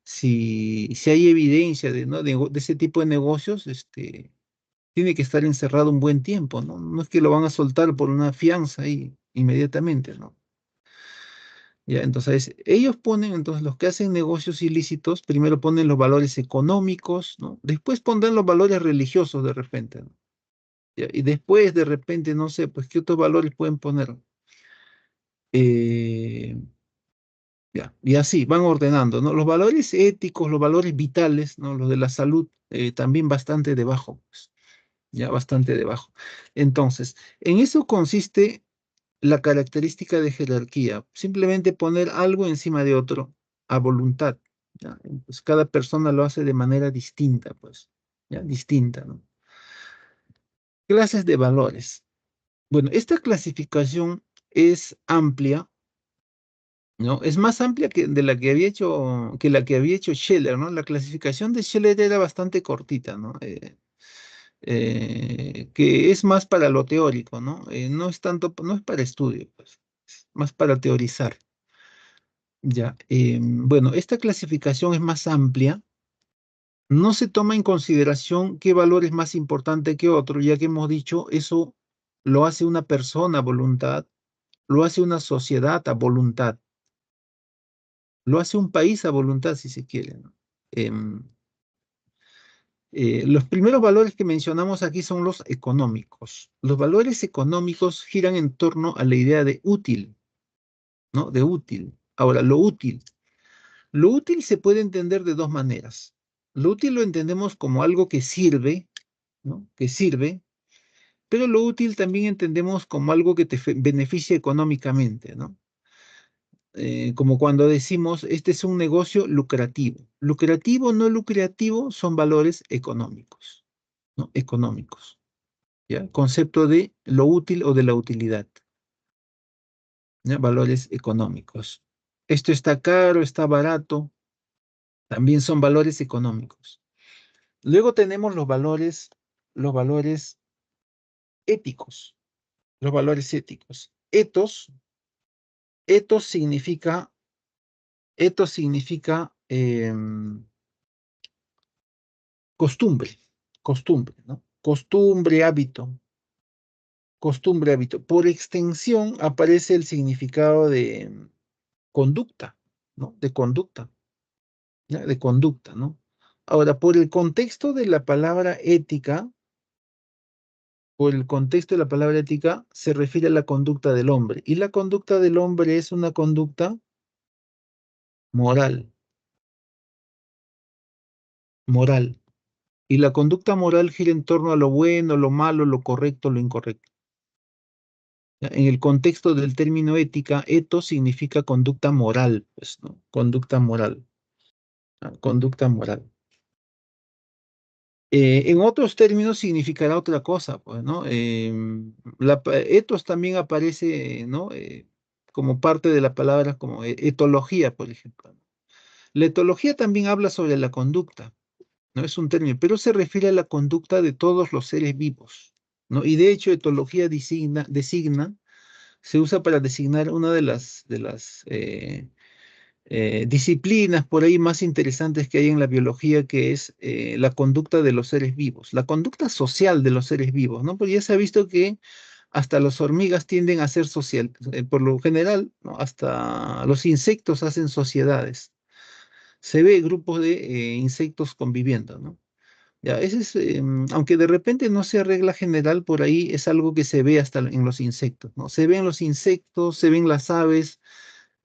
Speaker 1: Si hay evidencia de, ¿no? de ese tipo de negocios, tiene que estar encerrado un buen tiempo, ¿no? No es que lo van a soltar por una fianza ahí inmediatamente, ¿no? ¿ya? Entonces, ellos ponen, entonces los que hacen negocios ilícitos, primero ponen los valores económicos, ¿no? Después pondrán los valores religiosos de repente, ¿no? ¿Ya? Y después de repente, no sé, pues, ¿qué otros valores pueden poner? Eh, ya, y así, van ordenando, ¿no? Los valores éticos, los valores vitales, ¿no? Los de la salud, también bastante debajo, pues, ya bastante debajo. Entonces, en eso consiste la característica de jerarquía, simplemente poner algo encima de otro a voluntad, ¿ya? Pues cada persona lo hace de manera distinta, pues, ¿ya? Distinta, ¿no? Clases de valores. Bueno, esta clasificación es amplia, ¿no? Es más amplia que de la que había hecho, que la que había hecho Scheller, ¿no? La clasificación de Scheller era bastante cortita, ¿no? Que es más para lo teórico, ¿no? No es tanto, no es para estudio, pues, es más para teorizar. Ya, bueno, esta clasificación es más amplia. No se toma en consideración qué valor es más importante que otro, ya que hemos dicho, eso lo hace una persona a voluntad, lo hace una sociedad a voluntad, lo hace un país a voluntad, si se quiere, ¿no? Em, los primeros valores que mencionamos aquí son los económicos. Los valores económicos giran en torno a la idea de útil, ¿no? De útil. Ahora, lo útil. Lo útil se puede entender de dos maneras. Lo útil lo entendemos como algo que sirve, ¿no? Que sirve, pero lo útil también entendemos como algo que te beneficia económicamente, ¿no? Como cuando decimos, este es un negocio lucrativo. Lucrativo, no lucrativo, son valores económicos, ¿no? Económicos, ¿ya? Concepto de lo útil o de la utilidad, ¿ya? Valores económicos. Esto está caro, está barato, también son valores económicos. Luego tenemos los valores éticos, los valores éticos. Etos significa, etos significa costumbre, costumbre, ¿no? Costumbre, hábito. Por extensión aparece el significado de conducta, ¿no? De conducta, ¿ya? De conducta, ¿no? Ahora, por el contexto de la palabra ética, por el contexto de la palabra ética, se refiere a la conducta del hombre. Y la conducta del hombre es una conducta moral, moral. Y la conducta moral gira en torno a lo bueno, lo malo, lo correcto, lo incorrecto. ¿Ya? En el contexto del término ética, etos significa conducta moral, pues, ¿no? Conducta moral, ¿no? Conducta moral. En otros términos significará otra cosa, pues, ¿no? Etos también aparece, ¿no? Como parte de la palabra como etología, por ejemplo. La etología también habla sobre la conducta, no es un término, pero se refiere a la conducta de todos los seres vivos, ¿no? Y de hecho, etología designa, se usa para designar una de las disciplinas por ahí más interesantes que hay en la biología, que es la conducta de los seres vivos, la conducta social de los seres vivos, ¿no? Porque ya se ha visto que hasta las hormigas tienden a ser social, por lo general, ¿no? Hasta los insectos hacen sociedades. Se ve grupos de insectos conviviendo, ¿no? Ya, ese es, aunque de repente no sea regla general, por ahí es algo que se ve hasta en los insectos, ¿no? Se ven los insectos, se ven las aves,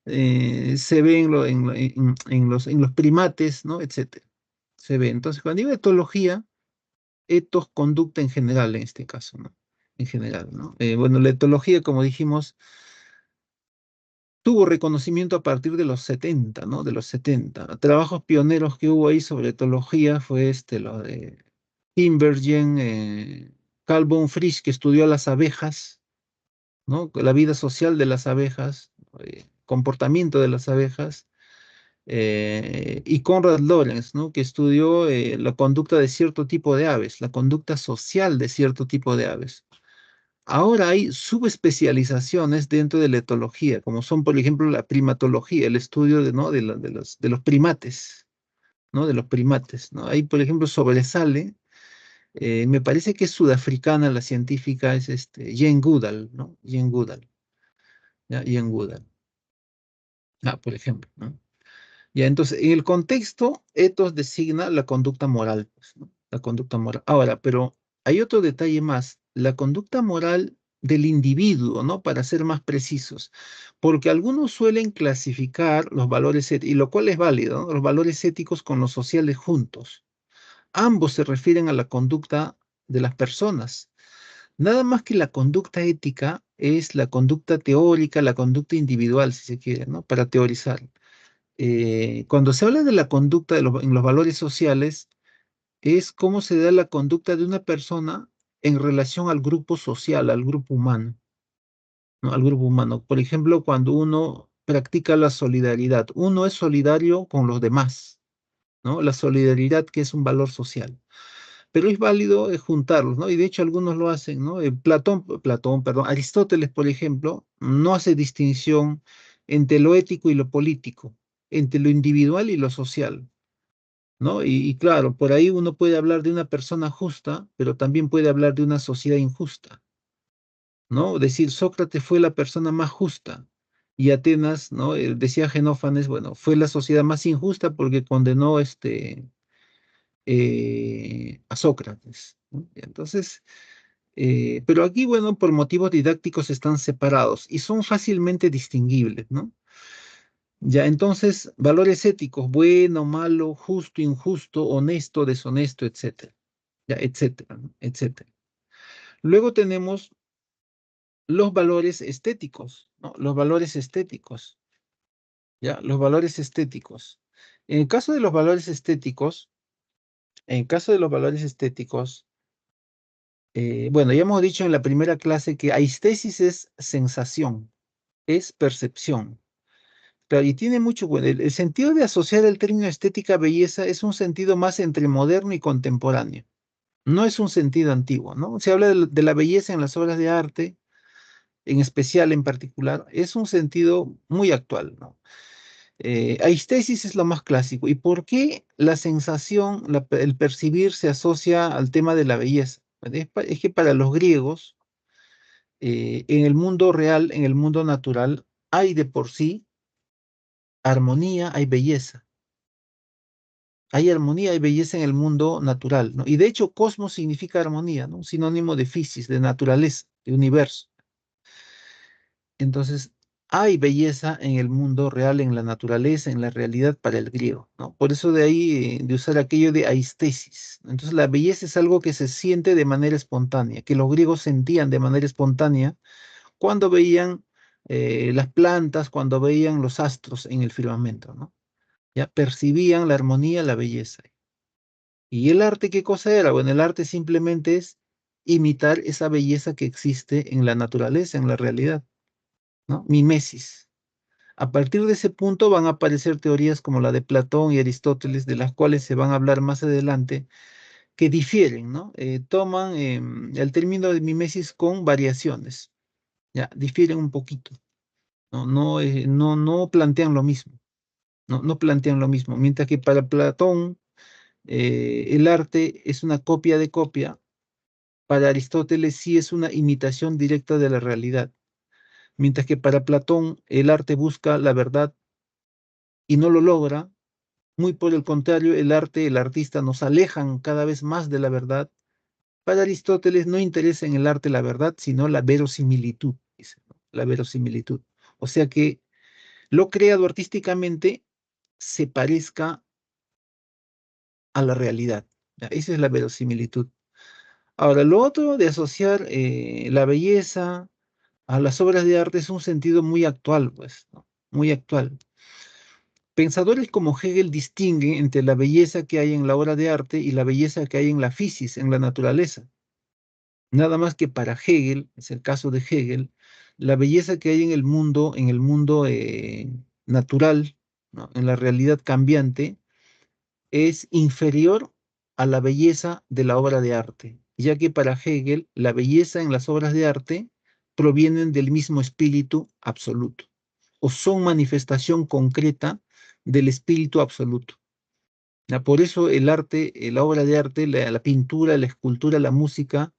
Speaker 1: se ve en los primates, ¿no? Etcétera. Se ve. Entonces, cuando digo etología, etos, conducta en general en este caso, ¿no? En general, ¿no? Bueno, la etología, como dijimos, tuvo reconocimiento a partir de los 70, ¿no? De los 70. Trabajos pioneros que hubo ahí sobre etología fue lo de Tinbergen, Carl von Frisch, que estudió a las abejas, ¿no? La vida social de las abejas, comportamiento de las abejas, y Konrad Lorenz, ¿no? Que estudió la conducta de cierto tipo de aves, la conducta social de cierto tipo de aves. Ahora hay subespecializaciones dentro de la etología, como son, por ejemplo, la primatología, el estudio de, ¿no? de los primates, ¿no? De los primates, ¿no? Ahí, por ejemplo, sobresale, me parece que es sudafricana la científica, es Jane Goodall, ¿no? Jane Goodall, ¿ya? Jane Goodall. por ejemplo, ¿no? Ya, entonces, en el contexto, ethos designa la conducta moral, pues, ¿no? La conducta moral. Ahora, pero hay otro detalle más, la conducta moral del individuo, ¿no? Para ser más precisos, porque algunos suelen clasificar los valores éticos, y lo cual es válido, ¿no? Los valores éticos con los sociales juntos. Ambos se refieren a la conducta de las personas. Nada más que la conducta ética es la conducta teórica, la conducta individual, si se quiere, ¿no? Para teorizar. Cuando se habla de la conducta en los valores sociales, es cómo se da la conducta de una persona en relación al grupo social, al grupo humano, ¿no? Al grupo humano. Por ejemplo, cuando uno practica la solidaridad, uno es solidario con los demás, ¿no? La solidaridad que es un valor social. Pero es válido juntarlos, ¿no? Y de hecho algunos lo hacen, ¿no? Perdón, Aristóteles, por ejemplo, no hace distinción entre lo ético y lo político, entre lo individual y lo social, ¿no? Y claro, por ahí uno puede hablar de una persona justa, pero también puede hablar de una sociedad injusta, ¿no? Decir, Sócrates fue la persona más justa y Atenas, ¿no? Decía Genófanes, bueno, fue la sociedad más injusta porque condenó a Sócrates, ¿no? Y entonces, pero aquí, bueno, por motivos didácticos están separados y son fácilmente distinguibles, ¿no? Ya, entonces, valores éticos, bueno, malo, justo, injusto, honesto, deshonesto, etcétera, ya, etcétera, ¿no? Etcétera. Luego tenemos los valores estéticos, ¿no? Los valores estéticos, ya, los valores estéticos. En el caso de los valores estéticos, en el caso de los valores estéticos, bueno, ya hemos dicho en la primera clase que aistesis es sensación, es percepción. Claro, y tiene mucho, bueno, el sentido de asociar el término estética belleza es un sentido más entre moderno y contemporáneo. No es un sentido antiguo, ¿no? Se habla de la belleza en las obras de arte, en especial, en particular, es un sentido muy actual, ¿no? Aistesis es lo más clásico. ¿Y por qué la sensación, el percibir se asocia al tema de la belleza? Es que para los griegos, en el mundo real, en el mundo natural, hay de por sí armonía, hay belleza. Hay armonía y belleza en el mundo natural, ¿no? Y de hecho, cosmos significa armonía, ¿no? Un sinónimo de physis, de naturaleza, de universo. Entonces, hay belleza en el mundo real, en la naturaleza, en la realidad para el griego, ¿no? Por eso de ahí, de usar aquello de aistesis. Entonces, la belleza es algo que se siente de manera espontánea, que los griegos sentían de manera espontánea cuando veían las plantas, cuando veían los astros en el firmamento, ¿no? Ya percibían la armonía, la belleza. ¿Y el arte qué cosa era? Bueno, el arte simplemente es imitar esa belleza que existe en la naturaleza, en la realidad, ¿no? Mimesis. A partir de ese punto van a aparecer teorías como la de Platón y Aristóteles, de las cuales se van a hablar más adelante, que difieren, ¿no? Toman el término de mimesis con variaciones, ya, difieren un poquito, ¿no? No plantean lo mismo, no plantean lo mismo, mientras que para Platón el arte es una copia de copia. Para Aristóteles sí es una imitación directa de la realidad, mientras que para Platón el arte busca la verdad y no lo logra. Muy por el contrario, el arte, el artista nos alejan cada vez más de la verdad. Para Aristóteles no interesa en el arte la verdad, sino la verosimilitud, dice, ¿no? La verosimilitud. O sea que lo creado artísticamente se parezca a la realidad. ¿Ya? Esa es la verosimilitud. Ahora, lo otro de asociar la belleza a las obras de arte es un sentido muy actual, pues, ¿no? Muy actual. Pensadores como Hegel distinguen entre la belleza que hay en la obra de arte y la belleza que hay en la física, en la naturaleza. Nada más que para Hegel, es el caso de Hegel, la belleza que hay en el mundo natural, ¿no? En la realidad cambiante, es inferior a la belleza de la obra de arte, ya que para Hegel la belleza en las obras de arte provienen del mismo espíritu absoluto o son manifestación concreta del espíritu absoluto. Ya, por eso el arte, la obra de arte, la pintura, la escultura, la música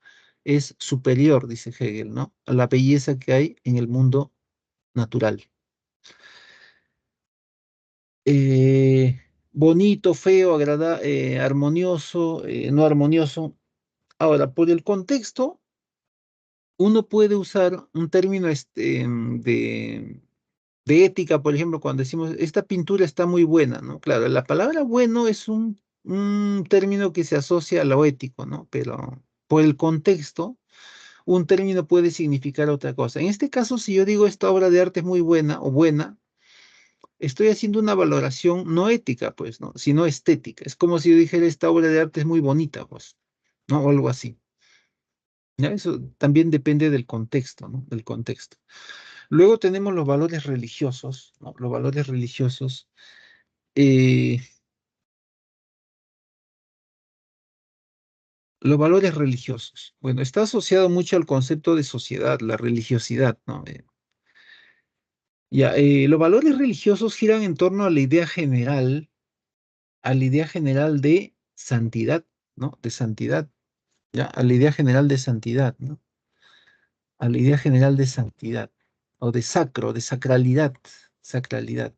Speaker 1: es superior, dice Hegel, ¿no? A la belleza que hay en el mundo natural. eh, bonito, feo, armonioso, no armonioso. Ahora, por el contexto, uno puede usar un término de ética, por ejemplo, cuando decimos, esta pintura está muy buena, ¿no? Claro, la palabra bueno es un término que se asocia a lo ético, ¿no? Pero por el contexto, un término puede significar otra cosa. En este caso, si yo digo esta obra de arte es muy buena o buena, estoy haciendo una valoración no ética, pues, ¿no? Sino estética. Es como si yo dijera esta obra de arte es muy bonita, pues, ¿no? O algo así. ¿Ya? Eso también depende del contexto, ¿no? Del contexto. Luego tenemos los valores religiosos, ¿no? Los valores religiosos. eh, los valores religiosos. Bueno, está asociado mucho al concepto de sociedad, la religiosidad, ¿no? Los valores religiosos giran en torno a la idea general de santidad, ¿no? De santidad, ¿ya? A la idea general de santidad, ¿no? A la idea general de santidad, o de sacro, de sacralidad, sacralidad.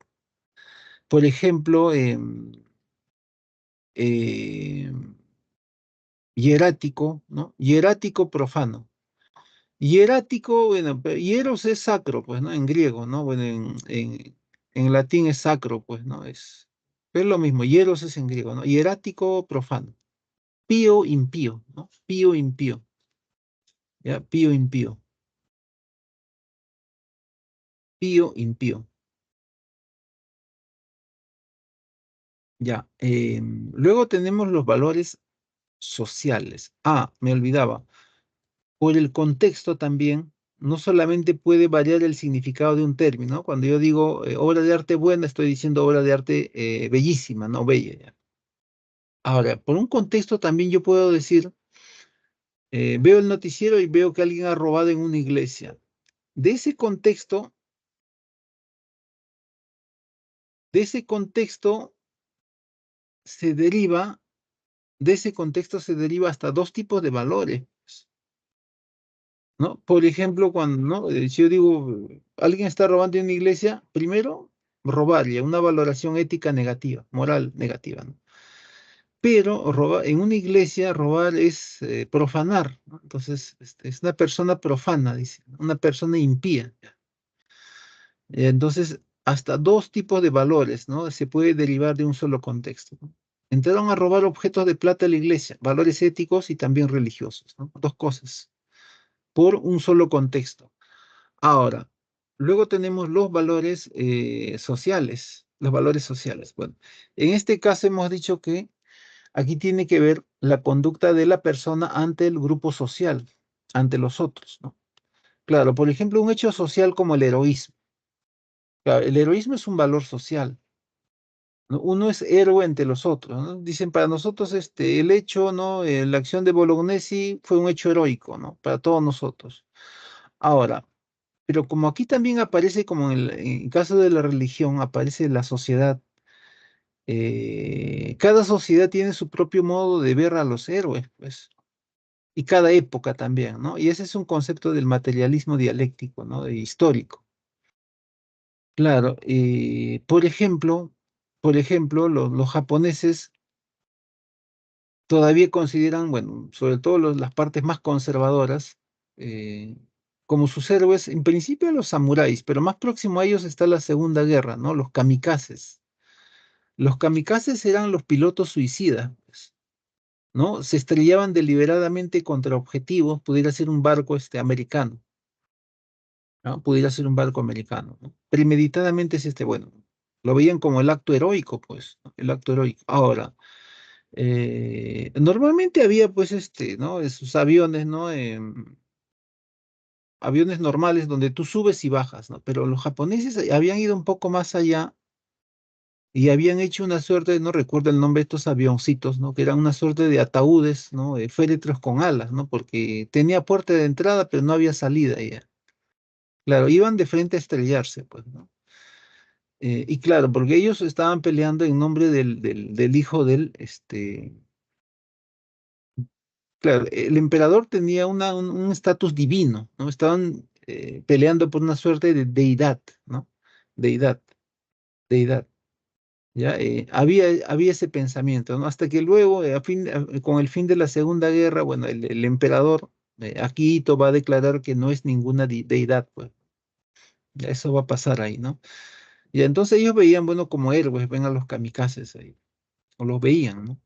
Speaker 1: Por ejemplo, em, hierático, ¿no? Hierático profano. Hierático, bueno, hieros es sacro, pues, ¿no? En griego, ¿no? Bueno, en latín es sacro, pues, ¿no? Es lo mismo, hieros es en griego, ¿no? Hierático profano. Pío impío, ¿no? Pío impío, ¿ya? Pío impío, pío impío, ¿ya? Luego tenemos los valores sociales. Ah, me olvidaba. Por el contexto también, no solamente puede variar el significado de un término, ¿no? Cuando yo digo obra de arte buena, estoy diciendo obra de arte bellísima, ¿no? Bella, ya. Ahora, por un contexto también yo puedo decir, veo el noticiero y veo que alguien ha robado en una iglesia. De ese contexto, de ese contexto se deriva, de ese contexto se deriva hasta dos tipos de valores, ¿no? Por ejemplo, cuando, ¿no? Si yo digo, alguien está robando en una iglesia, primero, robar, ya, una valoración ética negativa, moral negativa, ¿no? Pero en una iglesia robar es profanar, ¿no? Entonces, es una persona profana, dice, ¿no? Una persona impía. Entonces, hasta dos tipos de valores, ¿no? Se puede derivar de un solo contexto, ¿no? Entraron a robar objetos de plata a la iglesia, valores éticos y también religiosos, ¿no? Dos cosas, por un solo contexto. Ahora, luego tenemos los valores sociales, los valores sociales. Bueno, en este caso hemos dicho que aquí tiene que ver la conducta de la persona ante el grupo social, ante los otros, ¿no? Claro, por ejemplo, un hecho social como el heroísmo. Claro, el heroísmo es un valor social, ¿no? Uno es héroe ante los otros, ¿no? Dicen para nosotros el hecho, ¿no? La acción de Bolognesi fue un hecho heroico, ¿no? Para todos nosotros. Ahora, pero como aquí también aparece, como en el caso de la religión, aparece la sociedad, cada sociedad tiene su propio modo de ver a los héroes, pues, y cada época también, ¿no? Y ese es un concepto del materialismo dialéctico, ¿no? Histórico. Claro, por ejemplo, los japoneses todavía consideran, bueno, sobre todo las partes más conservadoras, eh, como sus héroes, en principio los samuráis, pero más próximo a ellos está la Segunda Guerra, ¿no? Los kamikazes. Los kamikazes eran los pilotos suicidas, pues, ¿no? Se estrellaban deliberadamente contra objetivos, pudiera ser un barco americano, ¿no? Pudiera ser un barco americano, ¿no? Premeditadamente bueno, lo veían como el acto heroico, pues, ¿no? El acto heroico. Ahora, normalmente había, pues, ¿no? Esos aviones, ¿no? Aviones normales donde tú subes y bajas, ¿no? Pero los japoneses habían ido un poco más allá y habían hecho una suerte, no recuerdo el nombre de estos avioncitos, ¿no? Que eran una suerte de ataúdes, ¿no? De féretros con alas, ¿no? Porque tenía puerta de entrada, pero no había salida ya. Claro, iban de frente a estrellarse, pues, ¿no? Y claro, porque ellos estaban peleando en nombre del hijo claro, el emperador tenía un estatus divino, ¿no? Estaban peleando por una suerte de deidad, ¿no? Deidad, deidad. Ya, había ese pensamiento, ¿no? Hasta que luego, con el fin de la Segunda Guerra, bueno, el emperador Akihito va a declarar que no es ninguna deidad, pues. Ya eso va a pasar ahí, ¿no? Y entonces ellos veían, bueno, como héroes, ven a los kamikazes ahí, o los veían, ¿no?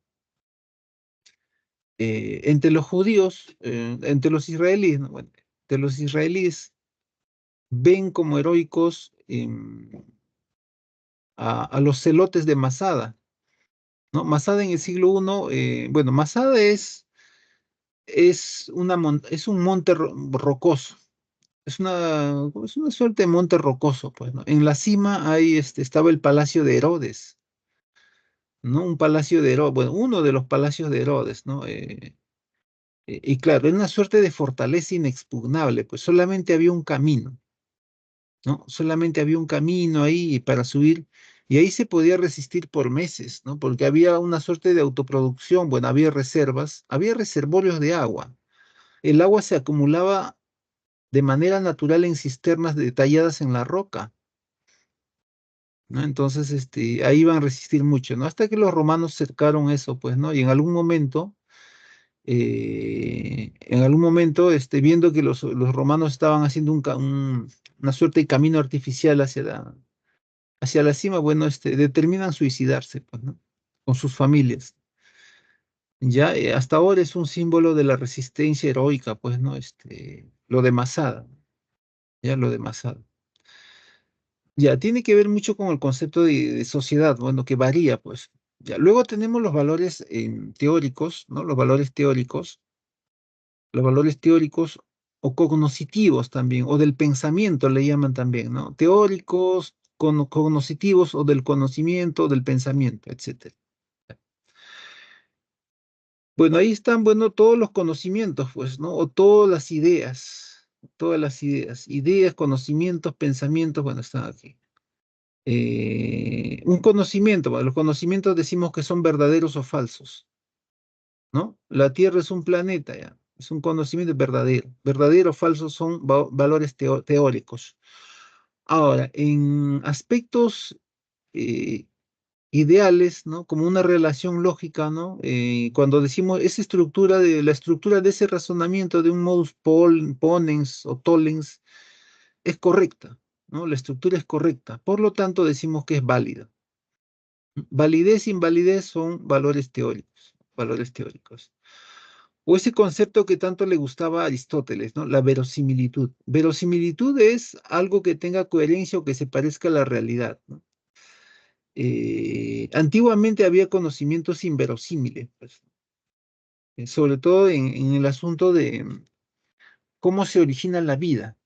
Speaker 1: Entre los judíos, entre los israelíes, ¿no? Bueno, entre los israelíes ven como heroicos a los celotes de Masada, ¿no? Masada en el siglo I, bueno, Masada es un monte rocoso, es una suerte de monte rocoso, pues, ¿no? En la cima ahí estaba el palacio de Herodes, ¿no? Un palacio de Herodes, bueno, uno de los palacios de Herodes, ¿no? Y claro, era una suerte de fortaleza inexpugnable, pues solamente había un camino, ¿no? Solamente había un camino ahí para subir, y ahí se podía resistir por meses, ¿no? Porque había una suerte de autoproducción, bueno, había reservas, había reservorios de agua. El agua se acumulaba de manera natural en cisternas detalladas en la roca, ¿no? Entonces, ahí iban a resistir mucho, ¿no? Hasta que los romanos cercaron eso, pues, ¿no? Y en algún momento, viendo que los romanos estaban haciendo una suerte de camino artificial hacia la cima, bueno, determinan suicidarse, pues, ¿no? Con sus familias. Ya, hasta ahora es un símbolo de la resistencia heroica, pues, ¿no? Lo de Masada, ya lo de Masada. Ya, tiene que ver mucho con el concepto de sociedad, bueno, que varía, pues. Ya, luego tenemos los valores teóricos, ¿no? Los valores teóricos o cognoscitivos también, o del pensamiento le llaman también, ¿no? Teóricos, cognoscitivos o del conocimiento, del pensamiento, etcétera. Bueno, ahí están, bueno, todos los conocimientos, pues, ¿no? O todas las ideas, conocimientos, pensamientos, bueno, están aquí. Un conocimiento, bueno, los conocimientos decimos que son verdaderos o falsos, ¿no? La Tierra es un planeta, ya. Es un conocimiento verdadero. Verdadero o falso son valores teóricos. Ahora, en aspectos eh, ideales, ¿no? Como una relación lógica, ¿no? Cuando decimos la estructura de ese razonamiento de un modus ponens o tollens es correcta, ¿no? La estructura es correcta. Por lo tanto, decimos que es válida. Validez e invalidez son valores teóricos, valores teóricos. O ese concepto que tanto le gustaba a Aristóteles, ¿no? La verosimilitud. Verosimilitud es algo que tenga coherencia o que se parezca a la realidad, ¿no? Antiguamente había conocimientos inverosímiles, pues, sobre todo en el asunto de cómo se origina la vida.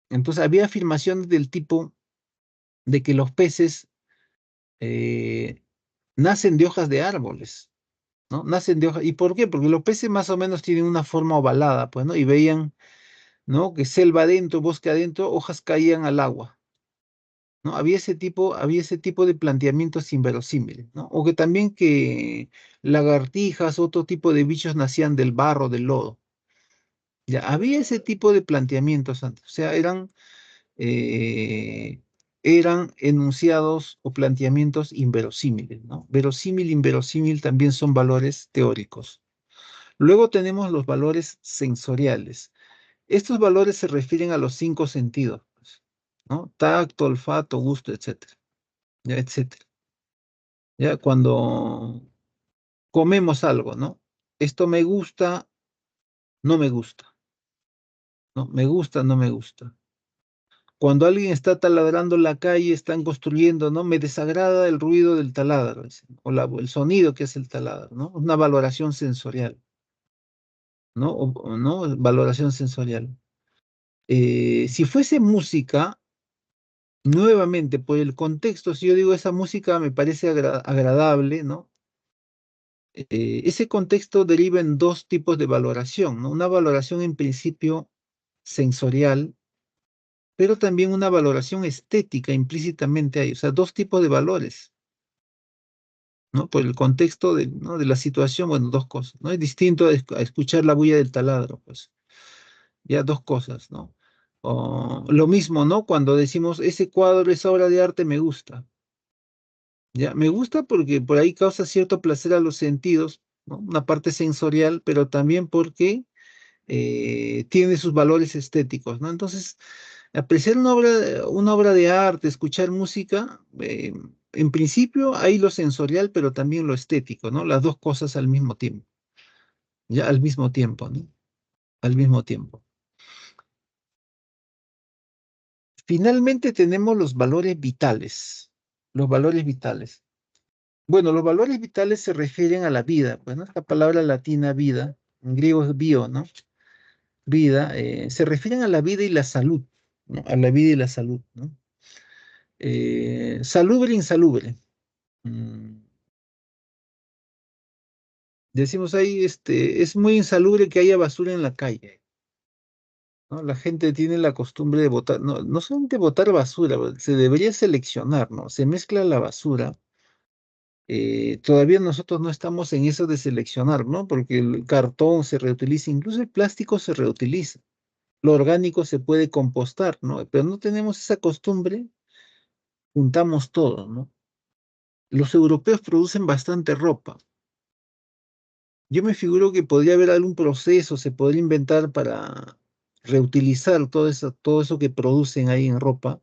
Speaker 1: Entonces había afirmaciones del tipo de que los peces eh, nacen de hojas de árboles, ¿no? Nacen de hojas. ¿Y por qué? Porque los peces más o menos tienen una forma ovalada, pues, ¿no? Y veían, ¿no? Que selva adentro, bosque adentro, hojas caían al agua, ¿no? Había ese tipo de planteamientos inverosímiles, ¿no? O que también que lagartijas, otro tipo de bichos nacían del barro, del lodo. Ya, había ese tipo de planteamientos antes, o sea, eh, eran enunciados o planteamientos inverosímiles, ¿no? Verosímil, inverosímil también son valores teóricos. Luego tenemos los valores sensoriales. Estos valores se refieren a los cinco sentidos, pues, ¿no? Tacto, olfato, gusto, etcétera. Ya, etcétera. Ya, cuando comemos algo, ¿no? Esto me gusta, no me gusta, ¿no? Me gusta, no me gusta. Cuando alguien está taladrando en la calle, están construyendo, ¿no? Me desagrada el ruido del taladro, dicen, o el sonido que es el taladro, ¿no? Una valoración sensorial, ¿no? ¿No? Valoración sensorial. Si fuese música, nuevamente, por el contexto, si yo digo esa música me parece agradable, ¿no? Ese contexto deriva en dos tipos de valoración, ¿no? Una valoración en principio sensorial, pero también una valoración estética implícitamente hay, o sea, dos tipos de valores, ¿no? Por el contexto ¿no? de la situación, bueno, dos cosas, ¿no? Es distinto a escuchar la bulla del taladro, pues, ya dos cosas, ¿no? O lo mismo, ¿no? Cuando decimos, ese cuadro, esa obra de arte me gusta, Ya, me gusta porque por ahí causa cierto placer a los sentidos, ¿no? Una parte sensorial, pero también porque tiene sus valores estéticos, ¿no? Entonces, apreciar una obra de arte, escuchar música, en principio hay lo sensorial, pero también lo estético, ¿no? Las dos cosas al mismo tiempo, ya al mismo tiempo, ¿no? Al mismo tiempo. Finalmente tenemos los valores vitales. Los valores vitales. Bueno, los valores vitales se refieren a la vida, pues, ¿no? La palabra latina vida, en griego es bio, ¿no? Vida, se refieren a la vida y la salud, ¿no? A la vida y la salud, ¿no? Salubre, insalubre. Mm, Decimos ahí, es muy insalubre que haya basura en la calle, ¿no? La gente tiene la costumbre de botar, no, no solamente botar basura, se debería seleccionar, ¿no? Se mezcla la basura. Todavía nosotros no estamos en eso de seleccionar, ¿no? Porque el cartón se reutiliza, incluso el plástico se reutiliza. Lo orgánico se puede compostar, ¿no? Pero no tenemos esa costumbre, juntamos todo, ¿no? Los europeos producen bastante ropa. Yo me figuro que podría haber algún proceso, se podría inventar para reutilizar todo eso que producen ahí en ropa,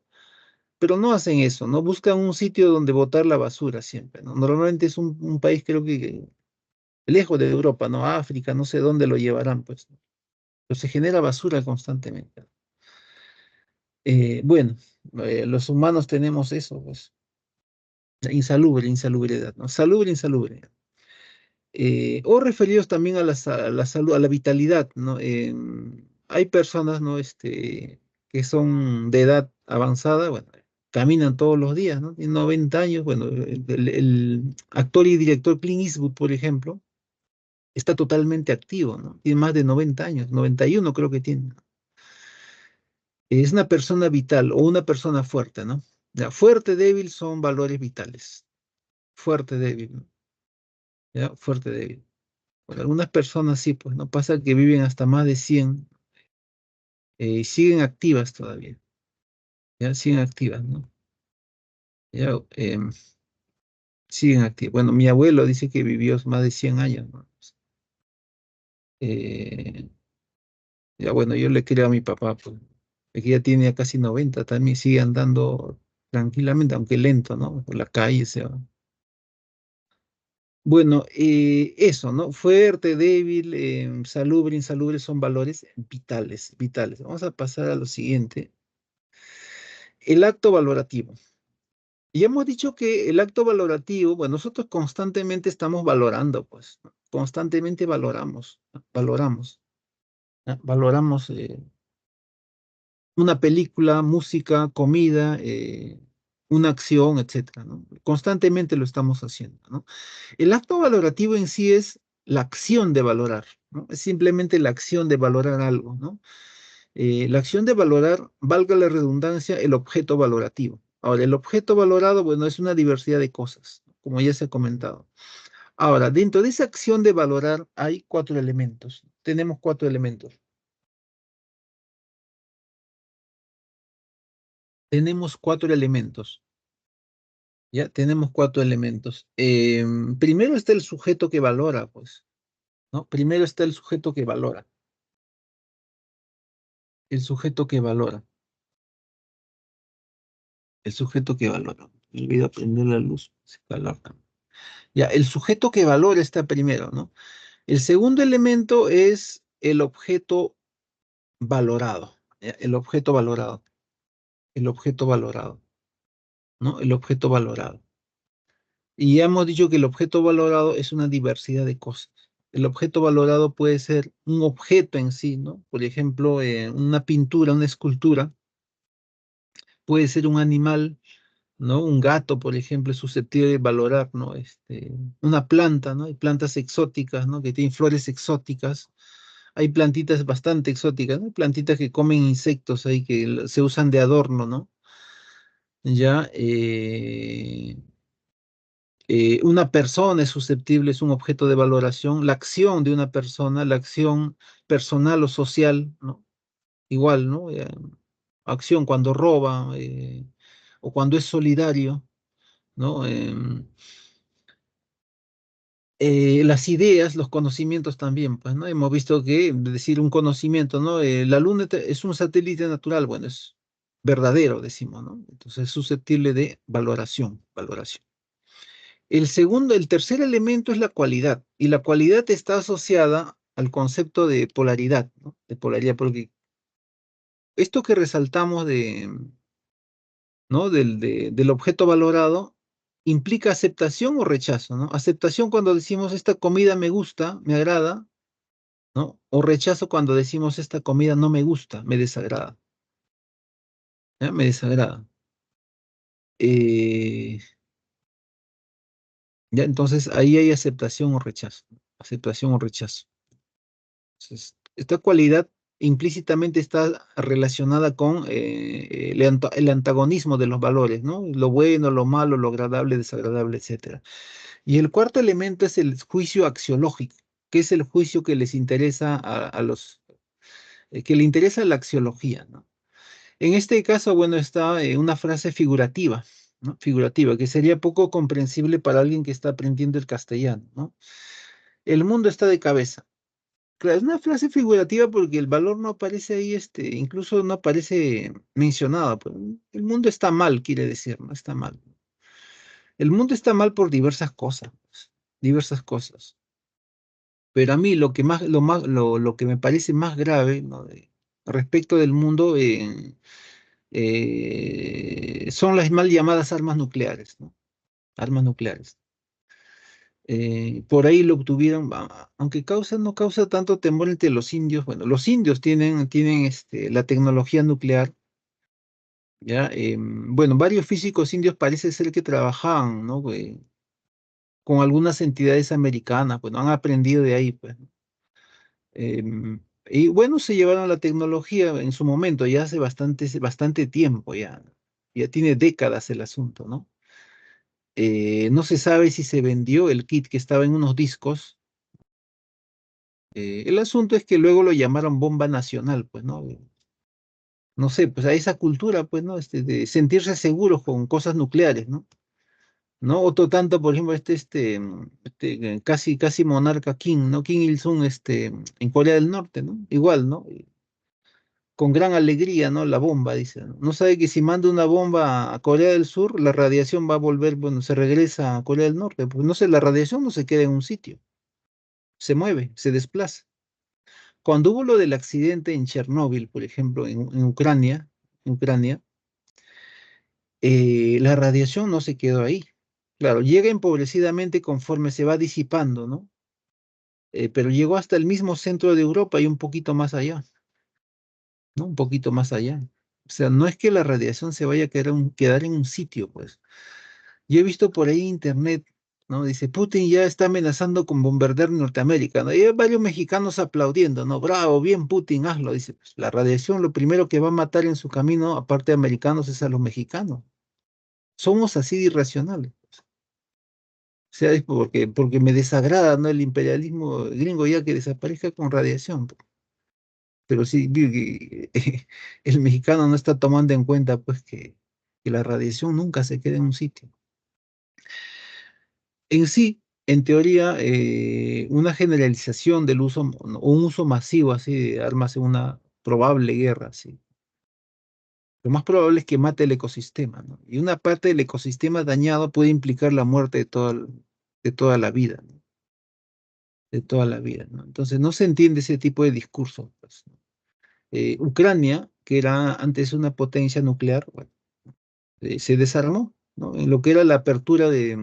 Speaker 1: pero no hacen eso, ¿no? Buscan un sitio donde botar la basura siempre, ¿no? Normalmente es un país, creo que lejos de Europa, ¿no? África, no sé dónde lo llevarán, pues, ¿no? Pero se genera basura constantemente. Bueno, los humanos tenemos eso, pues, la insalubridad, ¿no? Salubre, insalubre. O referidos también a a la salud, a la vitalidad, ¿no? Hay personas, ¿no? Que son de edad avanzada, bueno, caminan todos los días, ¿no? Tienen 90 años, bueno, el actor y director Clint Eastwood, por ejemplo, está totalmente activo, ¿no? Tiene más de 90 años, 91 creo que tiene. Es una persona vital o una persona fuerte, ¿no? Ya, fuerte, débil son valores vitales. Fuerte, débil, ¿no? Ya, fuerte, débil. Bueno, algunas personas sí, pues no pasa que viven hasta más de 100 y siguen activas todavía, ya siguen activas, ¿no? Ya, siguen activas. Bueno, mi abuelo dice que vivió más de 100 años, ¿no? Eh, ya bueno, yo le creo a mi papá, pues, que ya tiene ya casi 90 también sigue andando tranquilamente, aunque lento, ¿no? Por la calle se va. Bueno, eso, ¿no? Fuerte, débil, salubre, insalubre son valores vitales, vitales. Vamos a pasar a lo siguiente. El acto valorativo. Y hemos dicho que el acto valorativo, bueno, nosotros constantemente estamos valorando, pues, ¿no? Constantemente valoramos, ¿no? Valoramos, ¿no? Valoramos una película, música, comida, una acción, etcétera, ¿no? Constantemente lo estamos haciendo, ¿no? El acto valorativo en sí es la acción de valorar, ¿no? Es simplemente la acción de valorar algo, ¿no? La acción de valorar, valga la redundancia, el objeto valorativo. Ahora, el objeto valorado, bueno, es una diversidad de cosas, como ya se ha comentado. Ahora, dentro de esa acción de valorar hay cuatro elementos. Tenemos cuatro elementos. Tenemos cuatro elementos. Ya tenemos cuatro elementos. Primero está el sujeto que valora, pues, ¿no? Primero está el sujeto que valora. El sujeto que valora. El sujeto que valora. Me olvido prender la luz. Se calor. Ya, el sujeto que valora está primero, ¿no? El segundo elemento es el objeto valorado. ¿Ya? El objeto valorado. El objeto valorado, ¿no? El objeto valorado. Y ya hemos dicho que el objeto valorado es una diversidad de cosas. El objeto valorado puede ser un objeto en sí, ¿no? Por ejemplo, una pintura, una escultura, puede ser un animal, ¿no? Un gato, por ejemplo, es susceptible de valorar, ¿no? Una planta, ¿no? Hay plantas exóticas, ¿no? Que tienen flores exóticas. Hay plantitas bastante exóticas, ¿no? Plantitas que comen insectos ahí que se usan de adorno, ¿no? Ya, una persona es susceptible, es un objeto de valoración, la acción de una persona, la acción personal o social, ¿no? Igual, ¿no? Acción cuando roba o cuando es solidario, ¿no? Las ideas, los conocimientos también, pues, ¿no? Hemos visto que decir un conocimiento, ¿no? La Luna es un satélite natural, bueno, es verdadero, decimos, ¿no? Entonces es susceptible de valoración, valoración. El tercer elemento es la cualidad, y la cualidad está asociada al concepto de polaridad, ¿no? De polaridad, porque esto que resaltamos ¿no? Del objeto valorado implica aceptación o rechazo, ¿no? Aceptación cuando decimos esta comida me gusta, me agrada, ¿no? O rechazo cuando decimos esta comida no me gusta, me desagrada, ¿ya? Me desagrada. Eh, ya, entonces ahí hay aceptación o rechazo, ¿no? Aceptación o rechazo. Entonces, esta cualidad implícitamente está relacionada con el antagonismo de los valores, ¿no? Lo bueno, lo malo, lo agradable, desagradable, etcétera. Y el cuarto elemento es el juicio axiológico, que es el juicio que les interesa a los, que le interesa la axiología, ¿no? En este caso, bueno, está una frase figurativa, ¿no? Figurativa, que sería poco comprensible para alguien que está aprendiendo el castellano, ¿no? El mundo está de cabeza. Claro, es una frase figurativa porque el valor no aparece ahí, incluso no aparece mencionado, pues. El mundo está mal, quiere decir, ¿no? Está mal. El mundo está mal por diversas cosas, pues, diversas cosas. Pero a mí lo que me parece más grave, ¿no? Respecto del mundo son las mal llamadas armas nucleares, ¿no? Armas nucleares. Por ahí lo obtuvieron, aunque no causa tanto temor entre los indios. Bueno, los indios tienen la tecnología nuclear, ¿ya? Bueno, varios físicos indios parece ser que trabajaban, ¿no? Con algunas entidades americanas, bueno, han aprendido de ahí, pues. Y bueno, se llevaron la tecnología en su momento, ya hace bastante tiempo, ya tiene décadas el asunto, ¿no? No se sabe si se vendió el kit que estaba en unos discos. El asunto es que luego lo llamaron bomba nacional, pues, ¿no? No sé, pues a esa cultura, pues, ¿no? De sentirse seguros con cosas nucleares, ¿no? ¿No? Otro tanto, por ejemplo, casi monarca Kim, ¿no? Kim Il-sung, en Corea del Norte, ¿no? Igual, ¿no? Con gran alegría, ¿no? La bomba, dice, ¿no? No sabe que si manda una bomba a Corea del Sur, la radiación va a volver, bueno, se regresa a Corea del Norte, pues no sé, la radiación no se queda en un sitio, se mueve, se desplaza. Cuando hubo lo del accidente en Chernóbil, por ejemplo, en Ucrania, la radiación no se quedó ahí. Claro, llega empobrecidamente conforme se va disipando, ¿no? Pero llegó hasta el mismo centro de Europa y un poquito más allá, ¿no? Un poquito más allá. O sea, no es que la radiación se vaya a quedar en un sitio, pues. Yo he visto por ahí internet, ¿no? Dice, Putin ya está amenazando con bombardear Norteamérica, ¿no? Y hay varios mexicanos aplaudiendo, ¿no? Bravo, bien Putin, hazlo. Dice, pues, la radiación lo primero que va a matar en su camino, aparte de americanos, es a los mexicanos. Somos así de irracionales. O sea, es porque me desagrada, ¿no? El imperialismo gringo ya que desaparezca con radiación. Pero sí, el mexicano no está tomando en cuenta, pues, que la radiación nunca se queda en un sitio. En sí, en teoría, una generalización del uso, o un uso masivo así de armas en una probable guerra, sí. Lo más probable es que mate el ecosistema, ¿no? Y una parte del ecosistema dañado puede implicar la muerte de toda la vida, ¿no? De toda la vida, ¿no? Entonces no se entiende ese tipo de discurso, pues, ¿no? Ucrania, que era antes una potencia nuclear, bueno, se desarmó, ¿no? En lo que era la apertura de